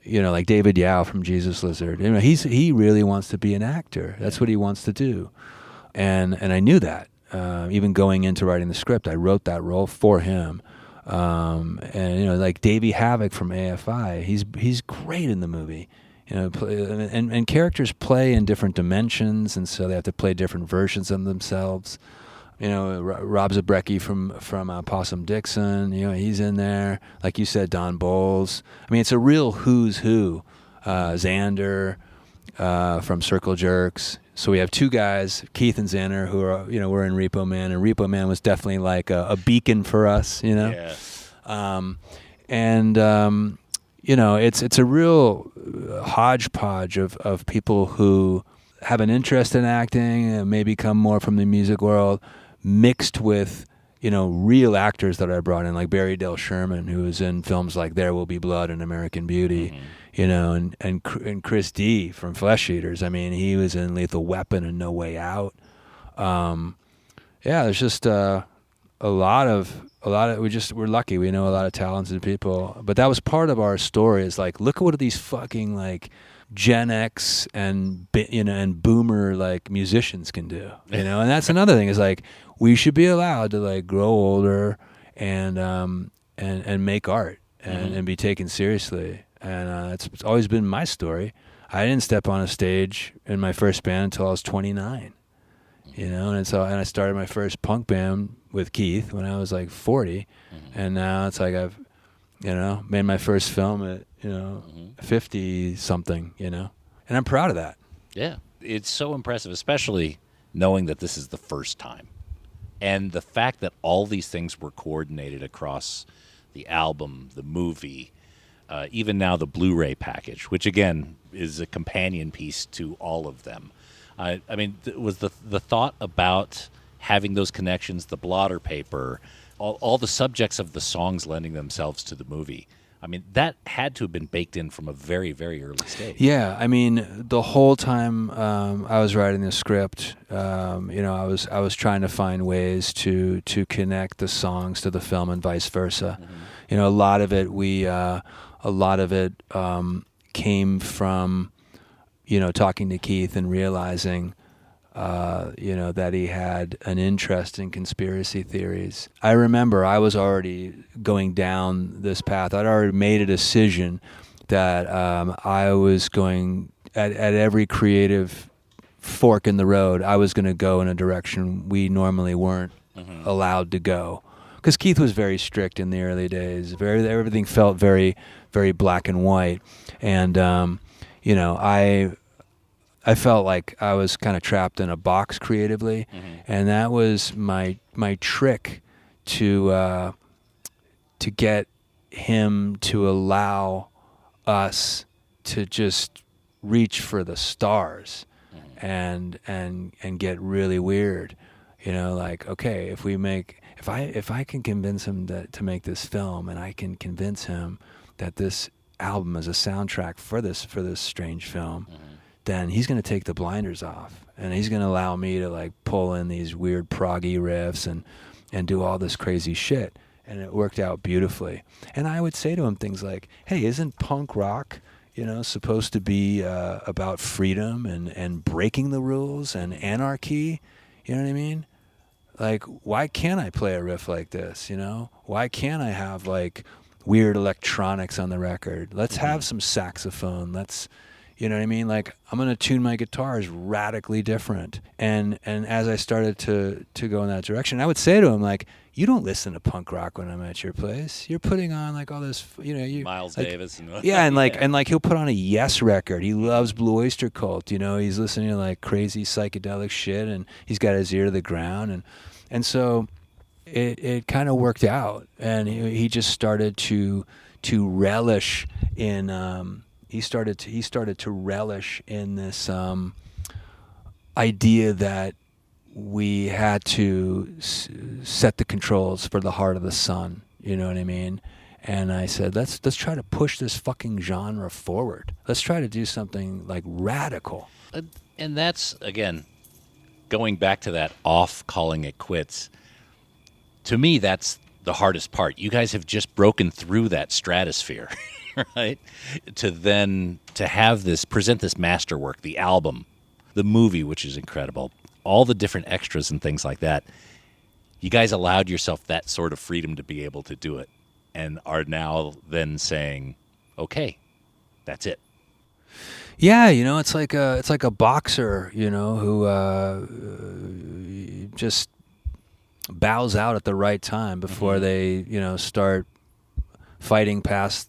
Like David Yao from Jesus Lizard. He really wants to be an actor. That's what he wants to do, and I knew that. Even going into writing the script, I wrote that role for him. And like Davey Havok from AFI, he's great in the movie. And characters play in different dimensions, and so they have to play different versions of themselves. Rob Zabrecki from Possum Dixon, he's in there. Like you said, Don Bolles. It's a real who's who. Zander from Circle Jerks. So we have two guys, Keith and Zander, who are, we're in Repo Man, and Repo Man was definitely like a beacon for us, Yeah. It's a real hodgepodge of people who have an interest in acting and maybe come more from the music world, mixed with real actors that I brought in, like Barry Dale Sherman, who was in films like There Will Be Blood and American Beauty, and Chris D from Flesh Eaters. He was in Lethal Weapon and No Way Out. There's just a lot of we're lucky. We know a lot of talented people, but that was part of our story. Is like, look at what these fucking like Gen X and boomer like musicians can do, and that's another thing is like we should be allowed to like grow older and make art and be taken seriously, and it's always been my story. I didn't step on a stage in my first band until I was 29, and I started my first punk band with Keith when I was like 40, and now it's like I've made my first film at 50 something, and I'm proud of that. Yeah, it's so impressive, especially knowing that this is the first time, and the fact that all these things were coordinated across the album, the movie, even now the Blu-ray package, which again is a companion piece to all of them. Was the thought about having those connections, the blotter paper, all the subjects of the songs lending themselves to the movie. I mean, that had to have been baked in from a very, very early stage. Yeah, I mean, the whole time I was writing the script, I was trying to find ways to connect the songs to the film and vice versa. Mm-hmm. A lot of it came from, talking to Keith and realizing, that he had an interest in conspiracy theories. I remember I was already going down this path. I'd already made a decision that I was going, at every creative fork in the road, I was going to go in a direction we normally weren't allowed to go. Because Keith was very strict in the early days. Everything felt very, very black and white. And, I felt like I was kind of trapped in a box creatively, and that was my trick to get him to allow us to just reach for the stars and get really weird. Like, okay, if I can convince him to make this film, and I can convince him that this album is a soundtrack for this strange film, then he's going to take the blinders off, and he's going to allow me to like pull in these weird proggy riffs and do all this crazy shit. And it worked out beautifully. And I would say to him things like, hey, isn't punk rock, supposed to be about freedom and breaking the rules and anarchy? You know what I mean? Like, why can't I play a riff like this? Why can't I have like weird electronics on the record? Let's have some saxophone. You know what I mean? Like, I'm going to tune my guitars radically different. And as I started to go in that direction, I would say to him, like, you don't listen to punk rock when I'm at your place. You're putting on like all this, Miles like, Davis. And yeah, and he'll put on a Yes record. He loves Blue Oyster Cult. He's listening to like crazy psychedelic shit, and he's got his ear to the ground. And so it kind of worked out. And he just started to relish in... He started to relish in this idea that we had to set the controls for the heart of the sun. You know what I mean? And I said, let's try to push this fucking genre forward. Let's try to do something like radical. And that's, again, going back to that off calling it quits. To me, that's the hardest part. You guys have just broken through that stratosphere. Right? To have this, present this masterwork, the album, the movie, which is incredible, all the different extras and things like that. You guys allowed yourself that sort of freedom to be able to do it, and are now then saying, okay, that's it. Yeah, it's like a boxer, who just bows out at the right time before they, start fighting past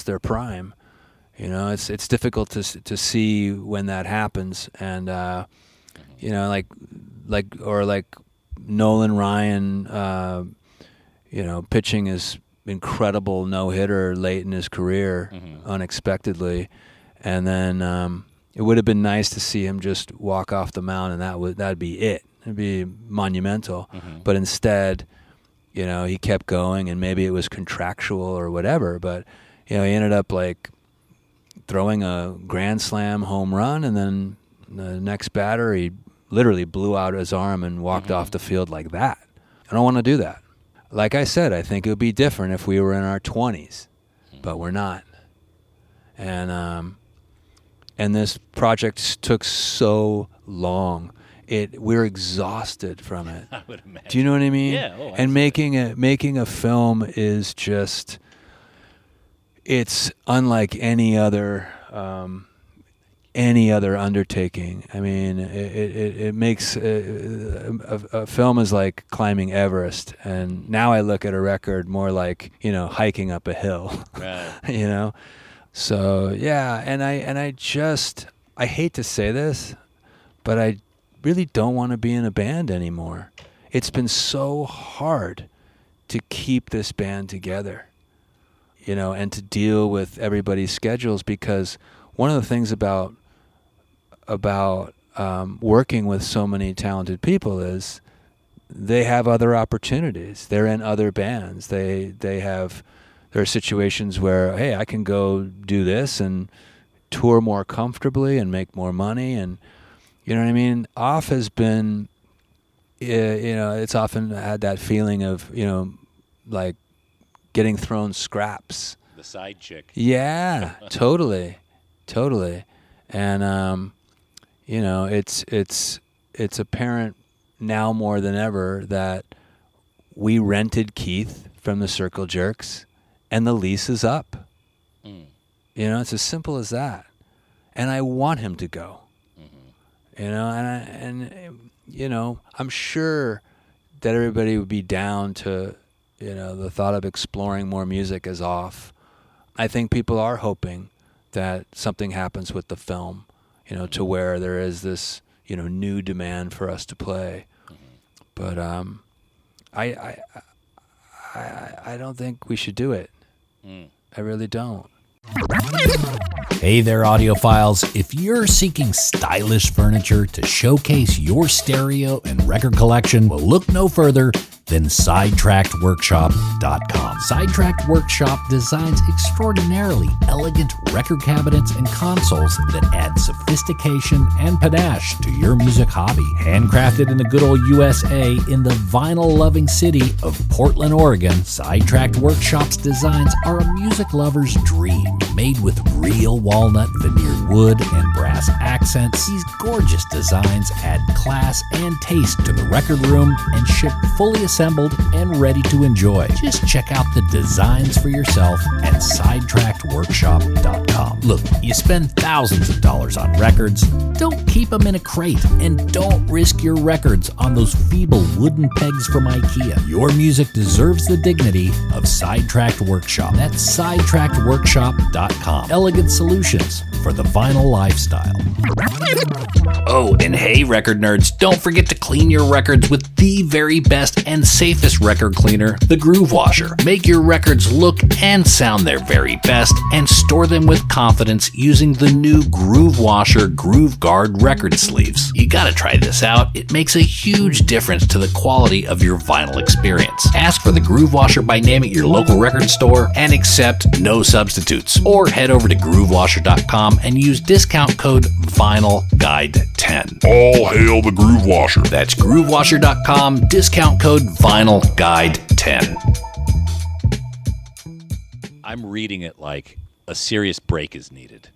their prime. It's difficult to see when that happens, and like Nolan Ryan, pitching his incredible no-hitter late in his career unexpectedly, and then it would have been nice to see him just walk off the mound, and that'd be it. It'd be monumental, but instead, he kept going, and maybe it was contractual or whatever, but he ended up like throwing a grand slam home run, and then the next batter he literally blew out his arm and walked off the field like that. I don't want to do that. Like I said, I think it would be different if we were in our 20s, but we're not. And this project took so long. We're exhausted from it. I would imagine. Do you know what I mean? Yeah. Oh, and making a film is just, it's unlike any other undertaking. I mean, it makes a film is like climbing Everest, and now I look at a record more like hiking up a hill. Right. So yeah, and I hate to say this, but I really don't want to be in a band anymore. It's been so hard to keep this band together. And to deal with everybody's schedules, because one of the things about working with so many talented people is they have other opportunities. They're in other bands. They have there are situations where, hey, I can go do this and tour more comfortably and make more money, and you know what I mean. Off has been, it's often had that feeling of like getting thrown scraps. The side chick. Yeah, totally, and it's apparent now more than ever that we rented Keith from the Circle Jerks, and the lease is up. It's as simple as that. And I want him to go. I'm sure that everybody would be down to, the thought of exploring more music as Off. I think people are hoping that something happens with the film, to where there is this, new demand for us to play. But I don't think we should do it. I really don't. Hey there, audiophiles. If you're seeking stylish furniture to showcase your stereo and record collection, well, look no further than SidetrackedWorkshop.com. Sidetracked Workshop designs extraordinarily elegant record cabinets and consoles that add sophistication and panache to your music hobby. Handcrafted in the good old USA in the vinyl-loving city of Portland, Oregon, Sidetracked Workshop's designs are a music lover's dream. Made with real walnut veneered wood and brass accents, these gorgeous designs add class and taste to the record room and ship fully assembled and ready to enjoy. Just check out the designs for yourself at SidetrackedWorkshop.com. Look, you spend thousands of dollars on records. Don't keep them in a crate, and don't risk your records on those feeble wooden pegs from IKEA. Your music deserves the dignity of Sidetracked Workshop. That's SidetrackedWorkshop.com. Elegant solutions for the vinyl lifestyle. Oh, and hey, record nerds, don't forget to clean your records with the very best and safest record cleaner, the Groove Washer. Make your records look and sound their very best, and store them with confidence using the new Groove Washer Groove Guard record sleeves. You gotta try this out. It makes a huge difference to the quality of your vinyl experience. Ask for the Groove Washer by name at your local record store and accept no substitutes. Or head over to groovewasher.com and use discount code VinylGuide10. All hail the Groove Washer. That's groovewasher.com, discount code VinylGuide10. I'm reading it like a serious break is needed.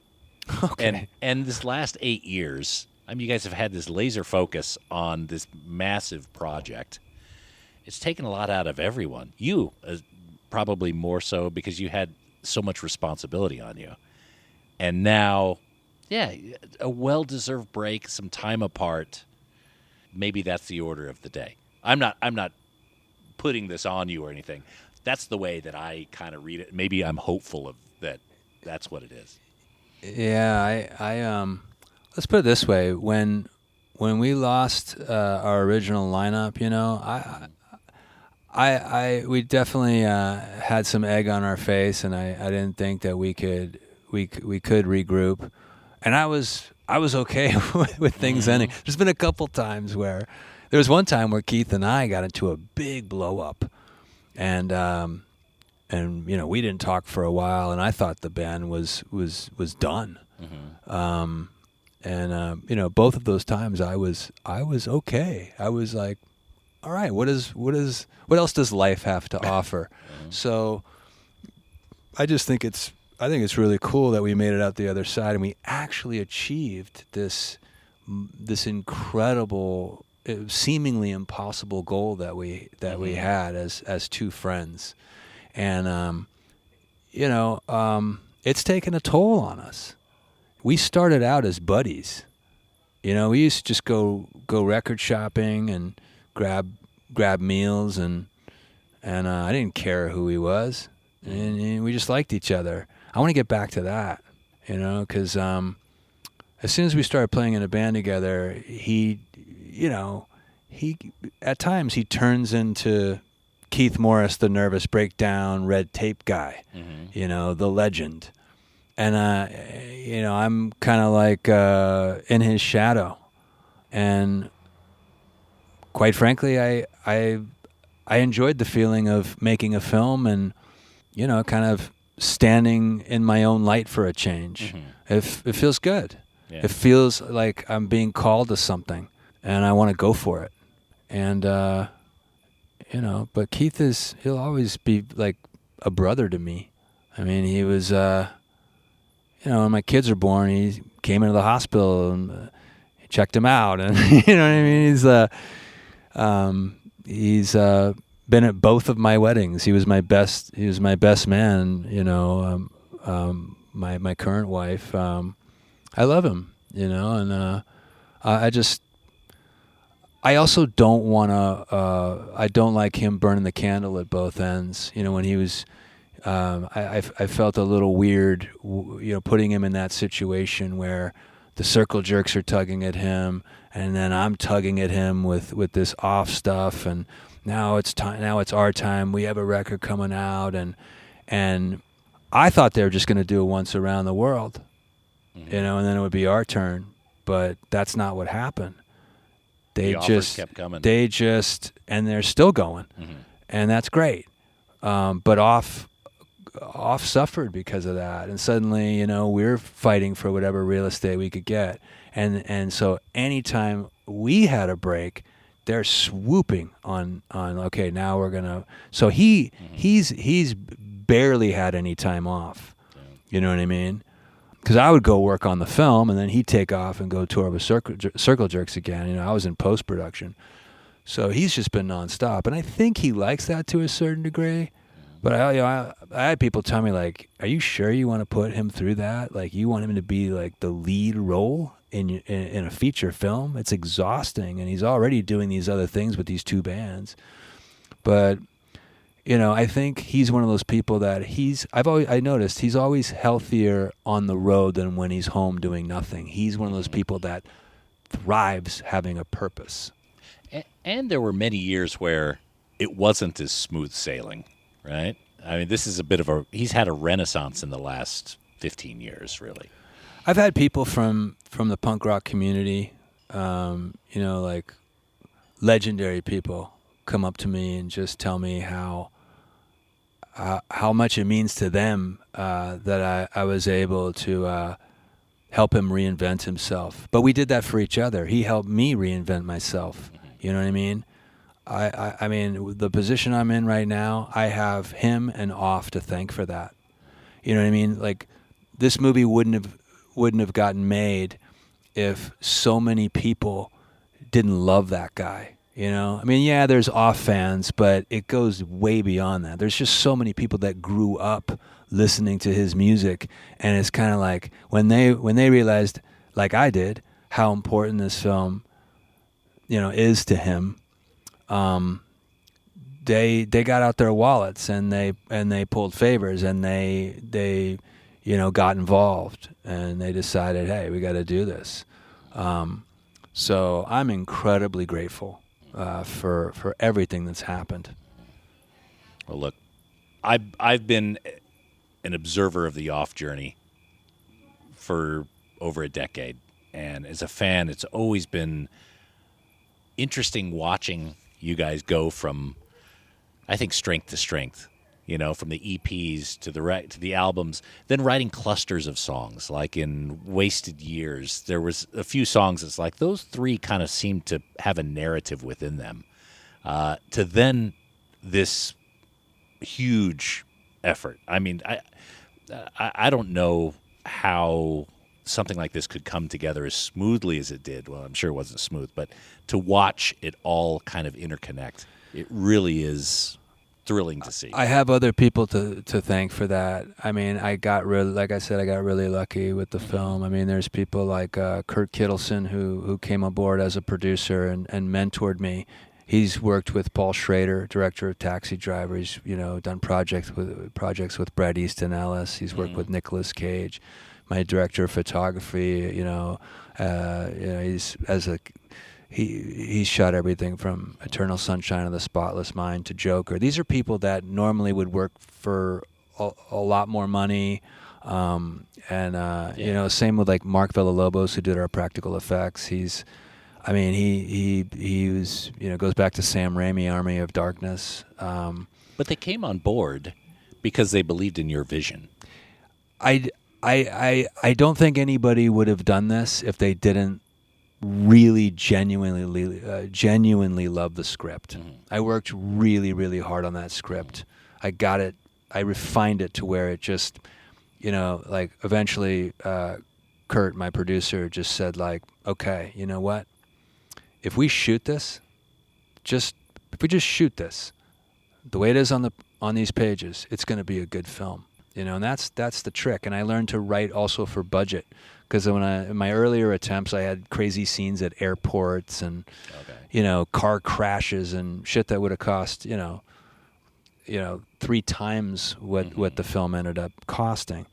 Okay. And this last 8 years, you guys have had this laser focus on this massive project. It's taken a lot out of everyone. You, probably more so because you had so much responsibility on you. And now, a well-deserved break, some time apart. Maybe that's the order of the day. I'm not putting this on you or anything. That's the way that I kind of read it. Maybe I'm hopeful of that. That's what it is. Yeah, I let's put it this way: when we lost our original lineup, we definitely had some egg on our face, and I didn't think that we could regroup, and I was okay with things ending. There's been a couple times where there was one time where Keith and I got into a big blow up, and we didn't talk for a while, and I thought the band was done. Both of those times I was okay. I was like, all right, what else does life have to offer? So I think it's really cool that we made it out the other side, and we actually achieved this incredible, seemingly impossible goal that we had as two friends, and it's taken a toll on us. We started out as buddies. We used to just go record shopping and grab meals, and I didn't care who he was, and we just liked each other. I want to get back to that, because as soon as we started playing in a band together, he at times he turns into Keith Morris, the nervous breakdown, red tape guy, the legend. And, I'm kind of like in his shadow. And quite frankly, I enjoyed the feeling of making a film and kind of standing in my own light for a change. It feels good. Yeah. It feels like I'm being called to something, and I want to go for it. And but Keith he'll always be like a brother to me. I mean, he was, when my kids were born, he came into the hospital and checked him out, and you know what I mean. He's been at both of my weddings. He was my best man. My current wife. I love him. And I also don't want to. I don't like him burning the candle at both ends. When he was. I felt a little weird, putting him in that situation where the circle jerks are tugging at him, and then I'm tugging at him with this off stuff, and now it's time. Now it's our time. We have a record coming out, and I thought they were just going to do it once around the world, and then it would be our turn. But that's not what happened. The offers kept coming. And they're still going, and that's great. But off suffered because of that, and suddenly we're fighting for whatever real estate we could get, and so anytime we had a break, they're swooping on okay, now we're gonna. So he's barely had any time off. You know what I mean? Because I would go work on the film, and then he'd take off and go tour with circle jerks again. I was in post production, so he's just been nonstop, and I think he likes that to a certain degree. But I had people tell me, like, are you sure you want to put him through that? Like, you want him to be like the lead role in a feature film? It's exhausting, and he's already doing these other things with these two bands. But I think he's one of those people that I noticed he's always healthier on the road than when he's home doing nothing. He's one of those people that thrives having a purpose. And there were many years where it wasn't as smooth sailing. Right? I mean, this is he's had a renaissance in the last 15 years, really. I've had people from the punk rock community, like legendary people, come up to me and just tell me how much it means to them that I was able to help him reinvent himself. But we did that for each other. He helped me reinvent myself. You know what I mean? I mean, the position I'm in right now, I have him and Off to thank for that. You know what I mean? Like, this movie wouldn't have gotten made if so many people didn't love that guy. I mean, yeah, there's Off fans, but it goes way beyond that. There's just so many people that grew up listening to his music, and it's kind of like when they realized, like I did, how important this film, is to him. They got out their wallets and they pulled favors, and they got involved, and they decided, hey, we got to do this. So I'm incredibly grateful for everything that's happened. Well, look, I've been an observer of the Off journey for over a decade, and as a fan, it's always been interesting watching you guys go from, I think, strength to strength, from the EPs to the albums, then writing clusters of songs. Like in Wasted Years, there was a few songs that's like those three kind of seemed to have a narrative within them. To then this huge effort. I mean, I don't know how something like this could come together as smoothly as it did. Well, I'm sure it wasn't smooth, but to watch it all kind of interconnect, it really is thrilling to see. I have other people to thank for that. I mean, I got really lucky with the film. I mean, there's people like Kurt Kittleson who came aboard as a producer and mentored me. He's worked with Paul Schrader, director of Taxi Driver. He's done projects with Brad Easton Ellis. He's worked with Nicolas Cage. My director of photography, he's shot everything from Eternal Sunshine of the Spotless Mind to Joker. These are people that normally would work for a lot more money, same with like Mark Villalobos, who did our practical effects. He was goes back to Sam Raimi, Army of Darkness. But they came on board because they believed in your vision? I don't think anybody would have done this if they didn't really genuinely love the script. Mm-hmm. I worked really, really hard on that script. I got it. I refined it to where it just, like eventually Kurt, my producer, just said like, okay, you know what? If we shoot this, if we just shoot this the way it is on these pages, it's going to be a good film. And that's the trick. And I learned to write also for budget, because in my earlier attempts, I had crazy scenes at airports and car crashes and shit that would have cost 3 times what the film ended up costing.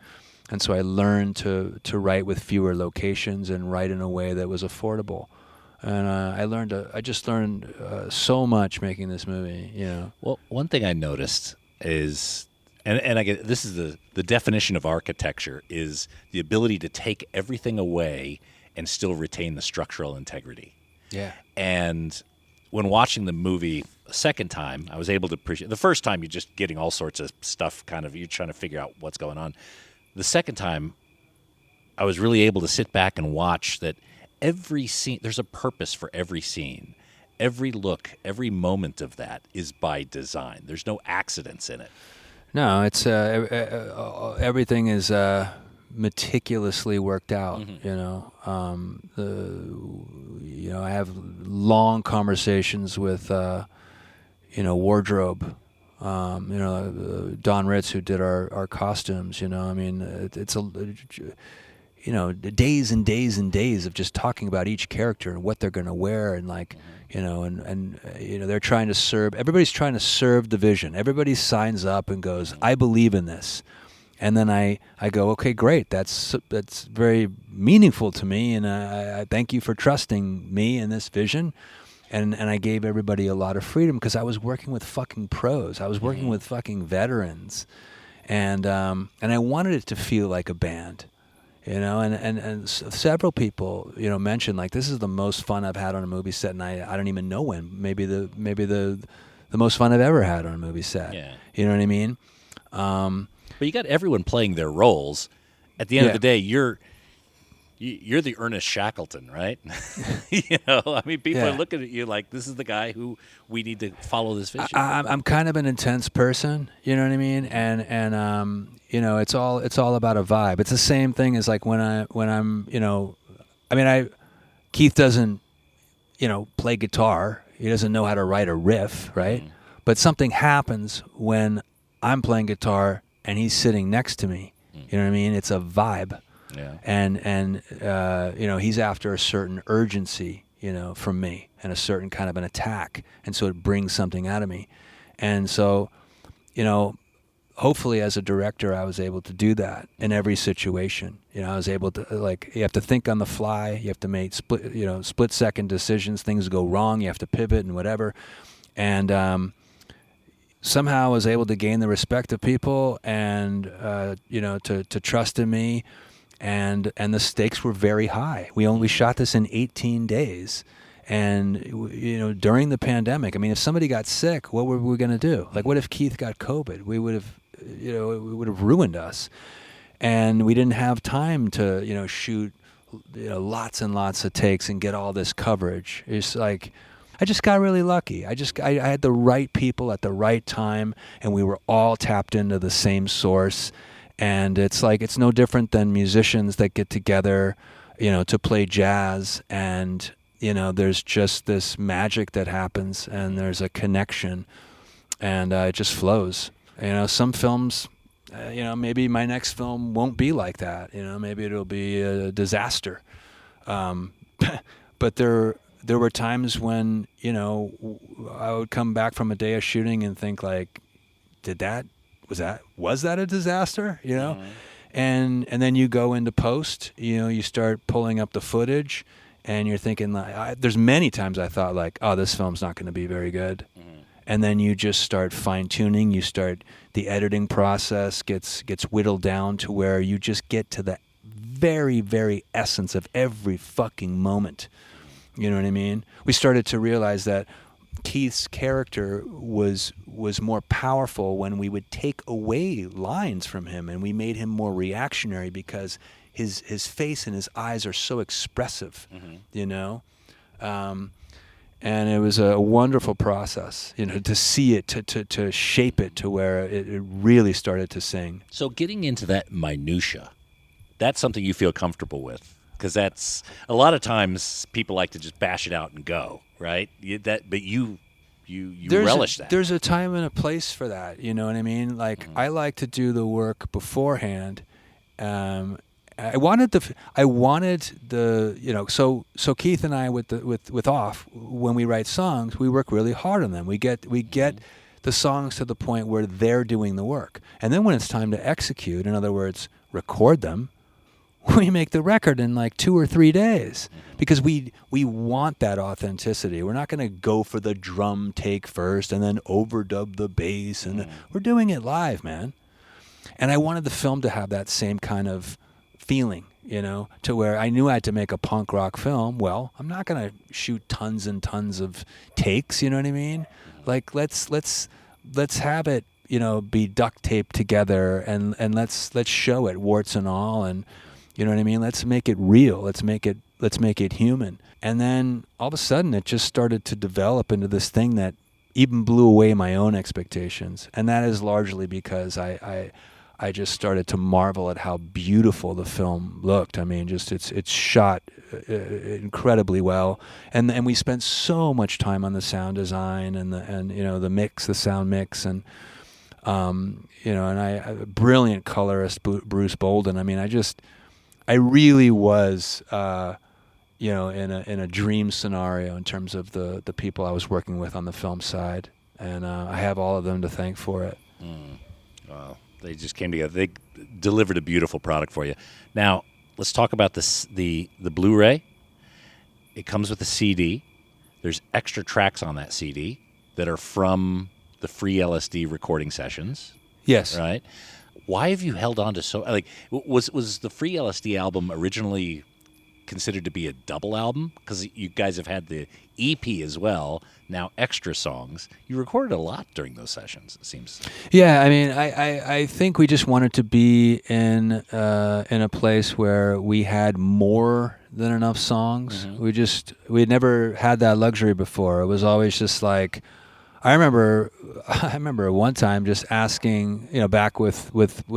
And so I learned to write with fewer locations and write in a way that was affordable. And I just learned so much making this movie. Well, one thing I noticed is, and I get, this is the definition of architecture, is the ability to take everything away and still retain the structural integrity. Yeah. And when watching the movie a second time, I was able to appreciate. The first time, you're just getting all sorts of stuff, you're trying to figure out what's going on. The second time, I was really able to sit back and watch that every scene, there's a purpose for every scene. Every look, every moment of that is by design. There's no accidents in it. No, it's everything is meticulously worked out. Mm-hmm. I have long conversations with wardrobe. Don Ritz, who did our costumes. It's days and days and days of just talking about each character and what they're going to wear, and they're trying to serve. Everybody's trying to serve the vision. Everybody signs up and goes, "I believe in this," and then I go, "Okay, great. That's very meaningful to me, and I thank you for trusting me in this vision." And I gave everybody a lot of freedom because I was working with fucking pros. I was working with fucking veterans, and I wanted it to feel like a band. And several people, mentioned like, this is the most fun I've had on a movie set, and I don't even know when. Maybe the most fun I've ever had on a movie set. Yeah. You know what I mean? But you got everyone playing their roles. At the end of the day, you're the Ernest Shackleton, right? People are looking at you like, this is the guy who we need to follow this vision. I'm kind of an intense person, you know what I mean? And it's all about a vibe. It's the same thing as like when I'm Keith doesn't, play guitar. He doesn't know how to write a riff, right? Mm-hmm. But something happens when I'm playing guitar and he's sitting next to me. Mm-hmm. You know what I mean? It's a vibe. Yeah. And he's after a certain urgency, from me, and a certain kind of an attack, and so it brings something out of me. And so, hopefully as a director, I was able to do that in every situation. I was able to, you have to think on the fly, you have to make split second decisions, things go wrong, you have to pivot and whatever. And somehow I was able to gain the respect of people and, to trust in me. And the stakes were very high. We shot this in 18 days. And, during the pandemic, if somebody got sick, what were we going to do? Like, what if Keith got COVID? We would have, it would have ruined us. And we didn't have time to, shoot, lots and lots of takes and get all this coverage. It's like, I just got really lucky. I had the right people at the right time, and we were all tapped into the same source. And it's like, it's no different than musicians that get together, to play jazz, and, there's just this magic that happens, and there's a connection, and it just flows. Some films, maybe my next film won't be like that. Maybe it'll be a disaster. But there were times when, I would come back from a day of shooting and think like, was that a disaster? Mm-hmm. And then you go into post, you start pulling up the footage, and you're thinking like, there's many times I thought like, oh, this film's not going to be very good. Mm-hmm. And then you just start fine tuning. The editing process gets whittled down to where you just get to the very, very essence of every fucking moment. You know what I mean? We started to realize that Keith's character was more powerful when we would take away lines from him, and we made him more reactionary because his face and his eyes are so expressive, you know. And it was a wonderful process, you know, to see it, to shape it to where it really started to sing. So getting into that minutia, that's something you feel comfortable with, because that's a lot of times people like to just bash it out and go, right? But you relish that. There's a time and a place for that, you know what I mean? Like I like to do the work beforehand. I wanted the you know, so Keith and I with Off, when we write songs, we work really hard on them. We get the songs to the point where they're doing the work, and then when it's time to execute, in other words, record them, we make the record in like 2 or 3 days because we want that authenticity. We're not going to go for the drum take first and then overdub the bass, and we're doing it live, man. And I wanted the film to have that same kind of feeling, you know, to where I knew I had to make a punk rock film. Well, I'm not going to shoot tons and tons of takes, you know what I mean? Like let's have it, you know, be duct taped together, and let's show it warts and all, and you know what I mean? Let's make it real. Let's make it human. And then all of a sudden it just started to develop into this thing that even blew away my own expectations. And that is largely because I just started to marvel at how beautiful the film looked. I mean, just it's shot incredibly well, and we spent so much time on the sound design and you know, the mix, the sound mix, and you know, and I brilliant colorist Bruce Bolden. I mean, I really was you know, in a dream scenario in terms of the people I was working with on the film side, and I have all of them to thank for it. Wow. They just came together. They delivered a beautiful product for you. Now, let's talk about the Blu-ray. It comes with a CD. There's extra tracks on that CD that are from the free LSD recording sessions. Yes. Right? Why have you held on to so... Like, was the free LSD album originally considered to be a double album? Because you guys have had the EP as well, now extra songs. You recorded a lot during those sessions, it seems. Yeah, I mean, I think we just wanted to be in a place where we had more than enough songs. We'd never had that luxury before. It was always just like, I remember one time just asking, you know, back with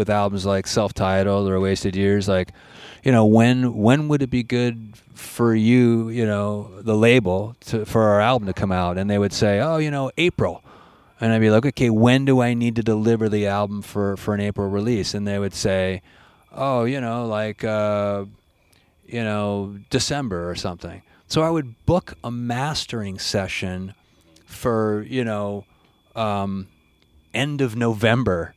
albums like Self-Titled or Wasted Years, like, you know, when would it be good for you, you know, the label for our album to come out? And they would say, oh, you know, April. And I'd be like, okay, when do I need to deliver the album for an April release? And they would say, oh, you know, like, you know, December or something. So I would book a mastering session for, you know, end of November,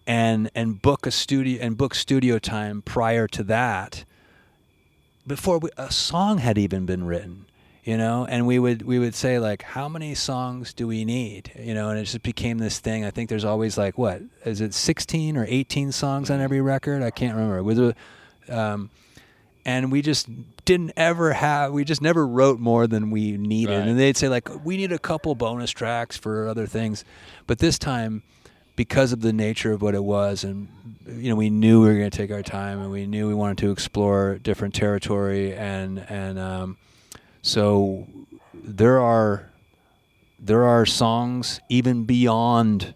and book studio time prior to that, before a song had even been written, you know. And we would say, like, how many songs do we need, you know? And it just became this thing. I think there's always, like, what is it, 16 or 18 songs on every record? I can't remember. And we just we just never wrote more than we needed. Right. And they'd say, like, we need a couple bonus tracks for other things. But this time, because of the nature of what it was, and, you know, we knew we were going to take our time, and we knew we wanted to explore different territory. And so there are songs even beyond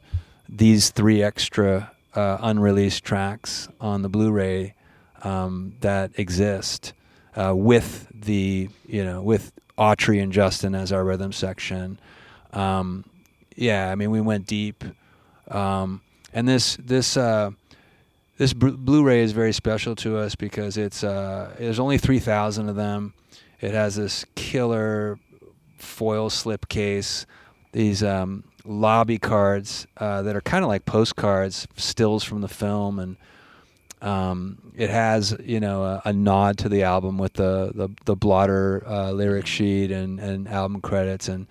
these 3 extra unreleased tracks on the Blu-ray that exist, with with Autry and Justin as our rhythm section. Yeah, I mean, we went deep, and this Blu-ray is very special to us because there's only 3,000 of them. It has this killer foil slip case, these lobby cards that are kind of like postcards, stills from the film, and it has, you know, a nod to the album with the blotter lyric sheet and album credits, and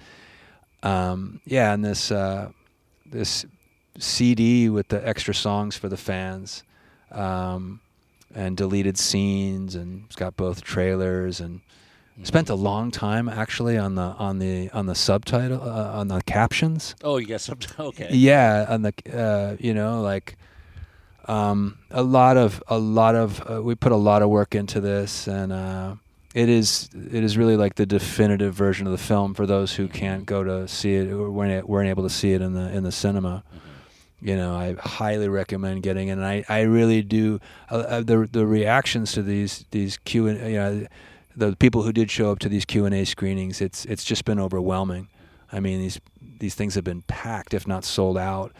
and this CD with the extra songs for the fans, and deleted scenes, and it's got both trailers, and Spent a long time actually on the subtitle, on the captions. Oh, you got something. Okay. Yeah, on the a lot of we put a lot of work into this, and it is really like the definitive version of the film for those who can't go to see it or weren't able to see it in the cinema. I highly recommend getting it, and I really do. The reactions to these Q&A, the people who did show up to these Q&A screenings, it's just been overwhelming. I mean, these things have been packed, if not sold out,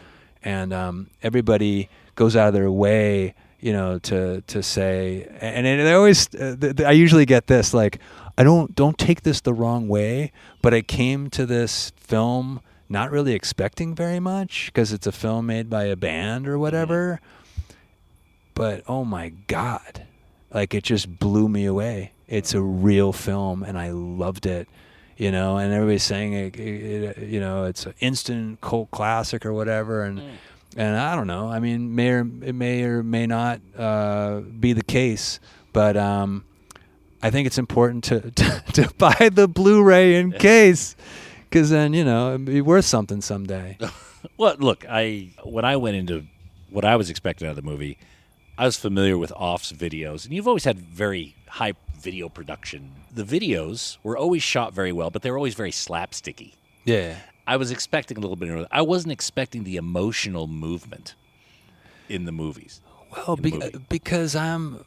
and everybody goes out of their way, to say, and they always. I usually get this, like, I don't take this the wrong way, but I came to this film not really expecting very much because it's a film made by a band or whatever. But oh my God, like, it just blew me away. It's a real film, and I loved it, and everybody's saying it's an instant cult classic or whatever, and I don't know. I mean, it may or may not be the case, but I think it's important to buy the Blu-ray in case. Because then, it'd be worth something someday. Well, look, when I went into what I was expecting out of the movie, I was familiar with Off's videos, and you've always had very high video production. The videos were always shot very well, but they were always very slapsticky. Yeah. I was expecting a little bit of I wasn't expecting the emotional movement in the movies. Well, because I'm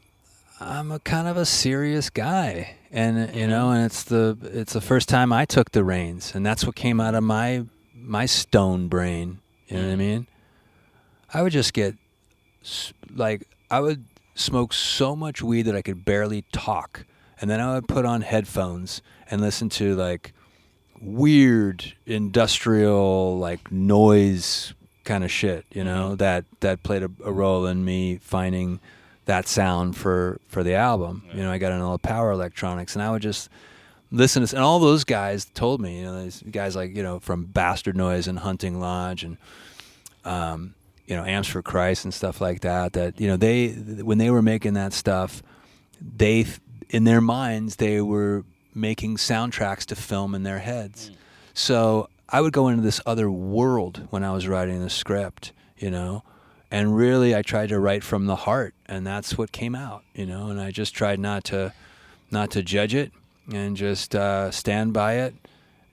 a kind of a serious guy, and and it's the first time I took the reins, and that's what came out of my stone brain. You know what I mean? I would just get I would smoke so much weed that I could barely talk, and then I would put on headphones and listen to like weird industrial like noise kind of shit, that played a role in me finding that sound for the album. I got into all the power electronics, and I would just listen to, and all those guys told me, these guys like, from Bastard Noise and Hunting Lodge and, Amps for Christ and stuff like that, they, when they were making that stuff, in their minds, they were making soundtracks to film in their heads. So I would go into this other world when I was writing the script, and really I tried to write from the heart, and that's what came out, and I just tried not to judge it, and just stand by it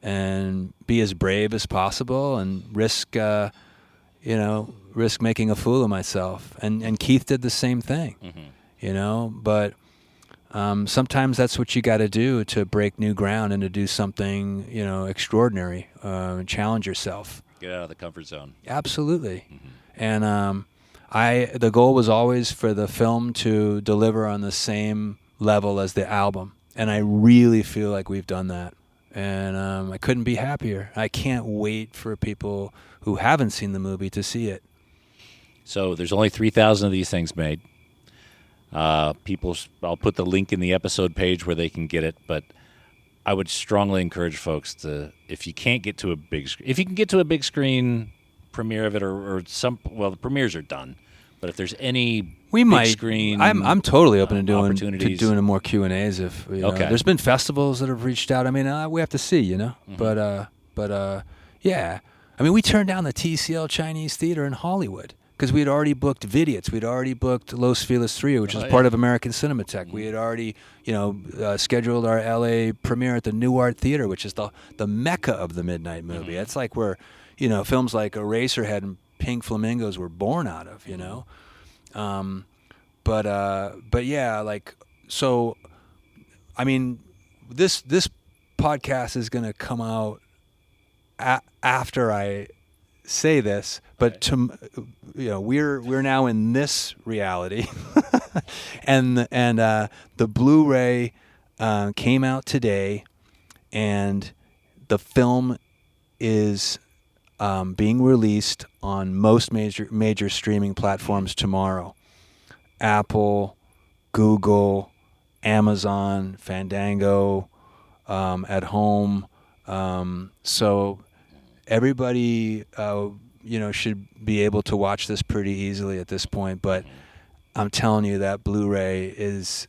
and be as brave as possible, and risk making a fool of myself. And Keith did the same thing, but sometimes that's what you got to do to break new ground and to do something, extraordinary, challenge yourself. Get out of the comfort zone. Absolutely. And the goal was always for the film to deliver on the same level as the album, and I really feel like we've done that. And I couldn't be happier. I can't wait for people who haven't seen the movie to see it. So there's only 3,000 of these things made. I'll put the link in the episode page where they can get it, but I would strongly encourage folks to, if you can get to a big screen premiere of it, or the premieres are done, but if there's any big screen, I'm totally open to doing more Q&As if okay. There's been festivals that have reached out. I mean, we have to see, but yeah. I mean, we turned down the TCL Chinese Theater in Hollywood because we had already booked Vidiots. We'd already booked Los Feliz 3, which is part of American Cinematheque. We had already, scheduled our LA premiere at the New Art Theater, which is the mecca of the midnight movie. It's like where, films like Eraserhead and Pink Flamingos were born out of, But yeah, like, so, I mean, this podcast is going to come out after I say this, but we're now in this reality, and the Blu-ray came out today, and the film is being released on most major streaming platforms tomorrow: Apple, Google, Amazon, Fandango, at home. So everybody, should be able to watch this pretty easily at this point. But I'm telling you, that Blu-ray is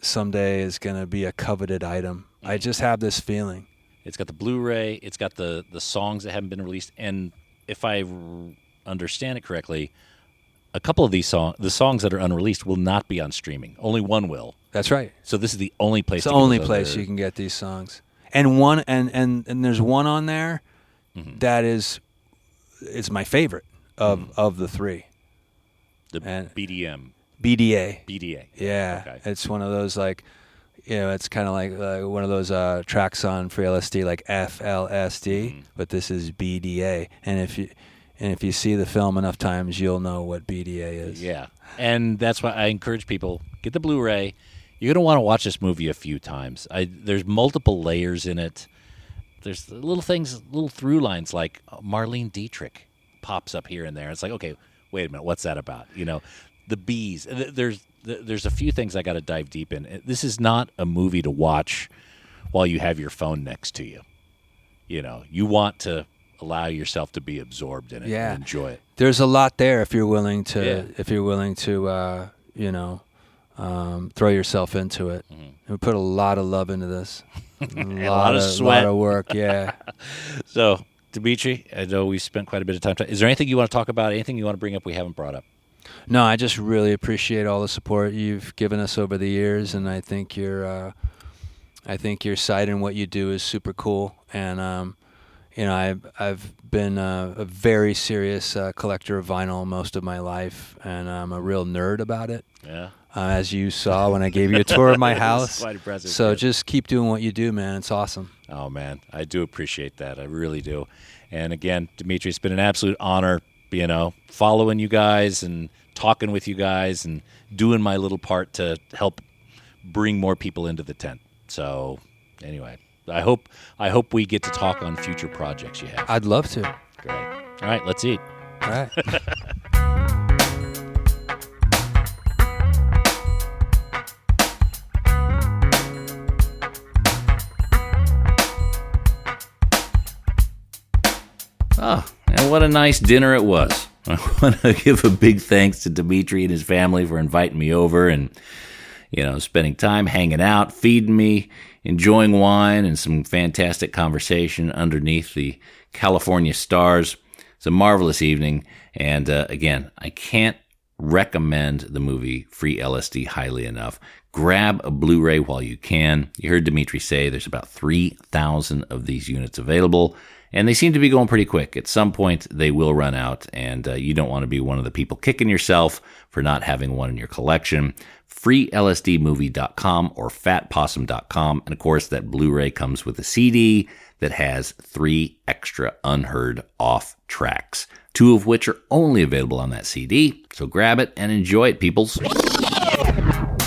someday is going to be a coveted item. I just have this feeling. It's got the Blu-ray. It's got the songs that haven't been released. And if I understand it correctly, a couple of these the songs that are unreleased will not be on streaming. Only one will. That's right. So this is the only place. It's the only place you can get these songs. And one and there's one on there that is my favorite of the three. The BDA. Yeah. Okay. It's one of those it's kind of like one of those tracks on Free LSD, like FLSD, but this is BDA. And if you see the film enough times, you'll know what BDA is. Yeah, and that's why I encourage people, get the Blu-ray. You're going to want to watch this movie a few times. There's multiple layers in it. There's little things, little through lines, like Marlene Dietrich pops up here and there. It's like, okay, wait a minute, what's that about? The bees. There's a few things I got to dive deep in. This is not a movie to watch while you have your phone next to you. You want to allow yourself to be absorbed in it and enjoy it. There's a lot there if you're willing to throw yourself into it. We put a lot of love into this. A lot of sweat. A lot of work, yeah. So, Dimitri, I know we spent quite a bit of time. Is there anything you want to talk about? Anything you want to bring up we haven't brought up? No, I just really appreciate all the support you've given us over the years, and I think your site and what you do is super cool. And I've been a very serious collector of vinyl most of my life, and I'm a real nerd about it. Yeah. As you saw when I gave you a tour of my house. Quite impressive. So just keep doing what you do, man. It's awesome. Oh, man. I do appreciate that. I really do. And again, Dimitri, it's been an absolute honor, following you guys and talking with you guys and doing my little part to help bring more people into the tent. So anyway, I hope we get to talk on future projects you have. I'd love to. Great. All right, let's eat. All right. Oh, and what a nice dinner it was. I want to give a big thanks to Dimitri and his family for inviting me over and, spending time hanging out, feeding me, enjoying wine and some fantastic conversation underneath the California stars. It's a marvelous evening. And again, I can't recommend the movie Free LSD highly enough. Grab a Blu-ray while you can. You heard Dimitri say there's about 3,000 of these units available. And they seem to be going pretty quick. At some point, they will run out, and you don't want to be one of the people kicking yourself for not having one in your collection. FreeLSDmovie.com or FatPossum.com. And of course, that Blu-ray comes with a CD that has 3 extra unheard off tracks, 2 of which are only available on that CD. So grab it and enjoy it, peoples.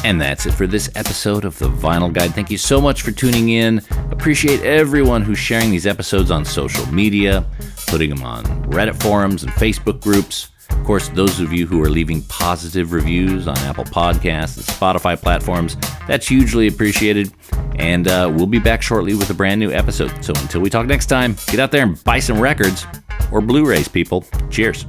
And that's it for this episode of The Vinyl Guide. Thank you so much for tuning in. Appreciate everyone who's sharing these episodes on social media, putting them on Reddit forums and Facebook groups. Of course, those of you who are leaving positive reviews on Apple Podcasts and Spotify platforms, that's hugely appreciated. And we'll be back shortly with a brand new episode. So until we talk next time, get out there and buy some records or Blu-rays, people. Cheers.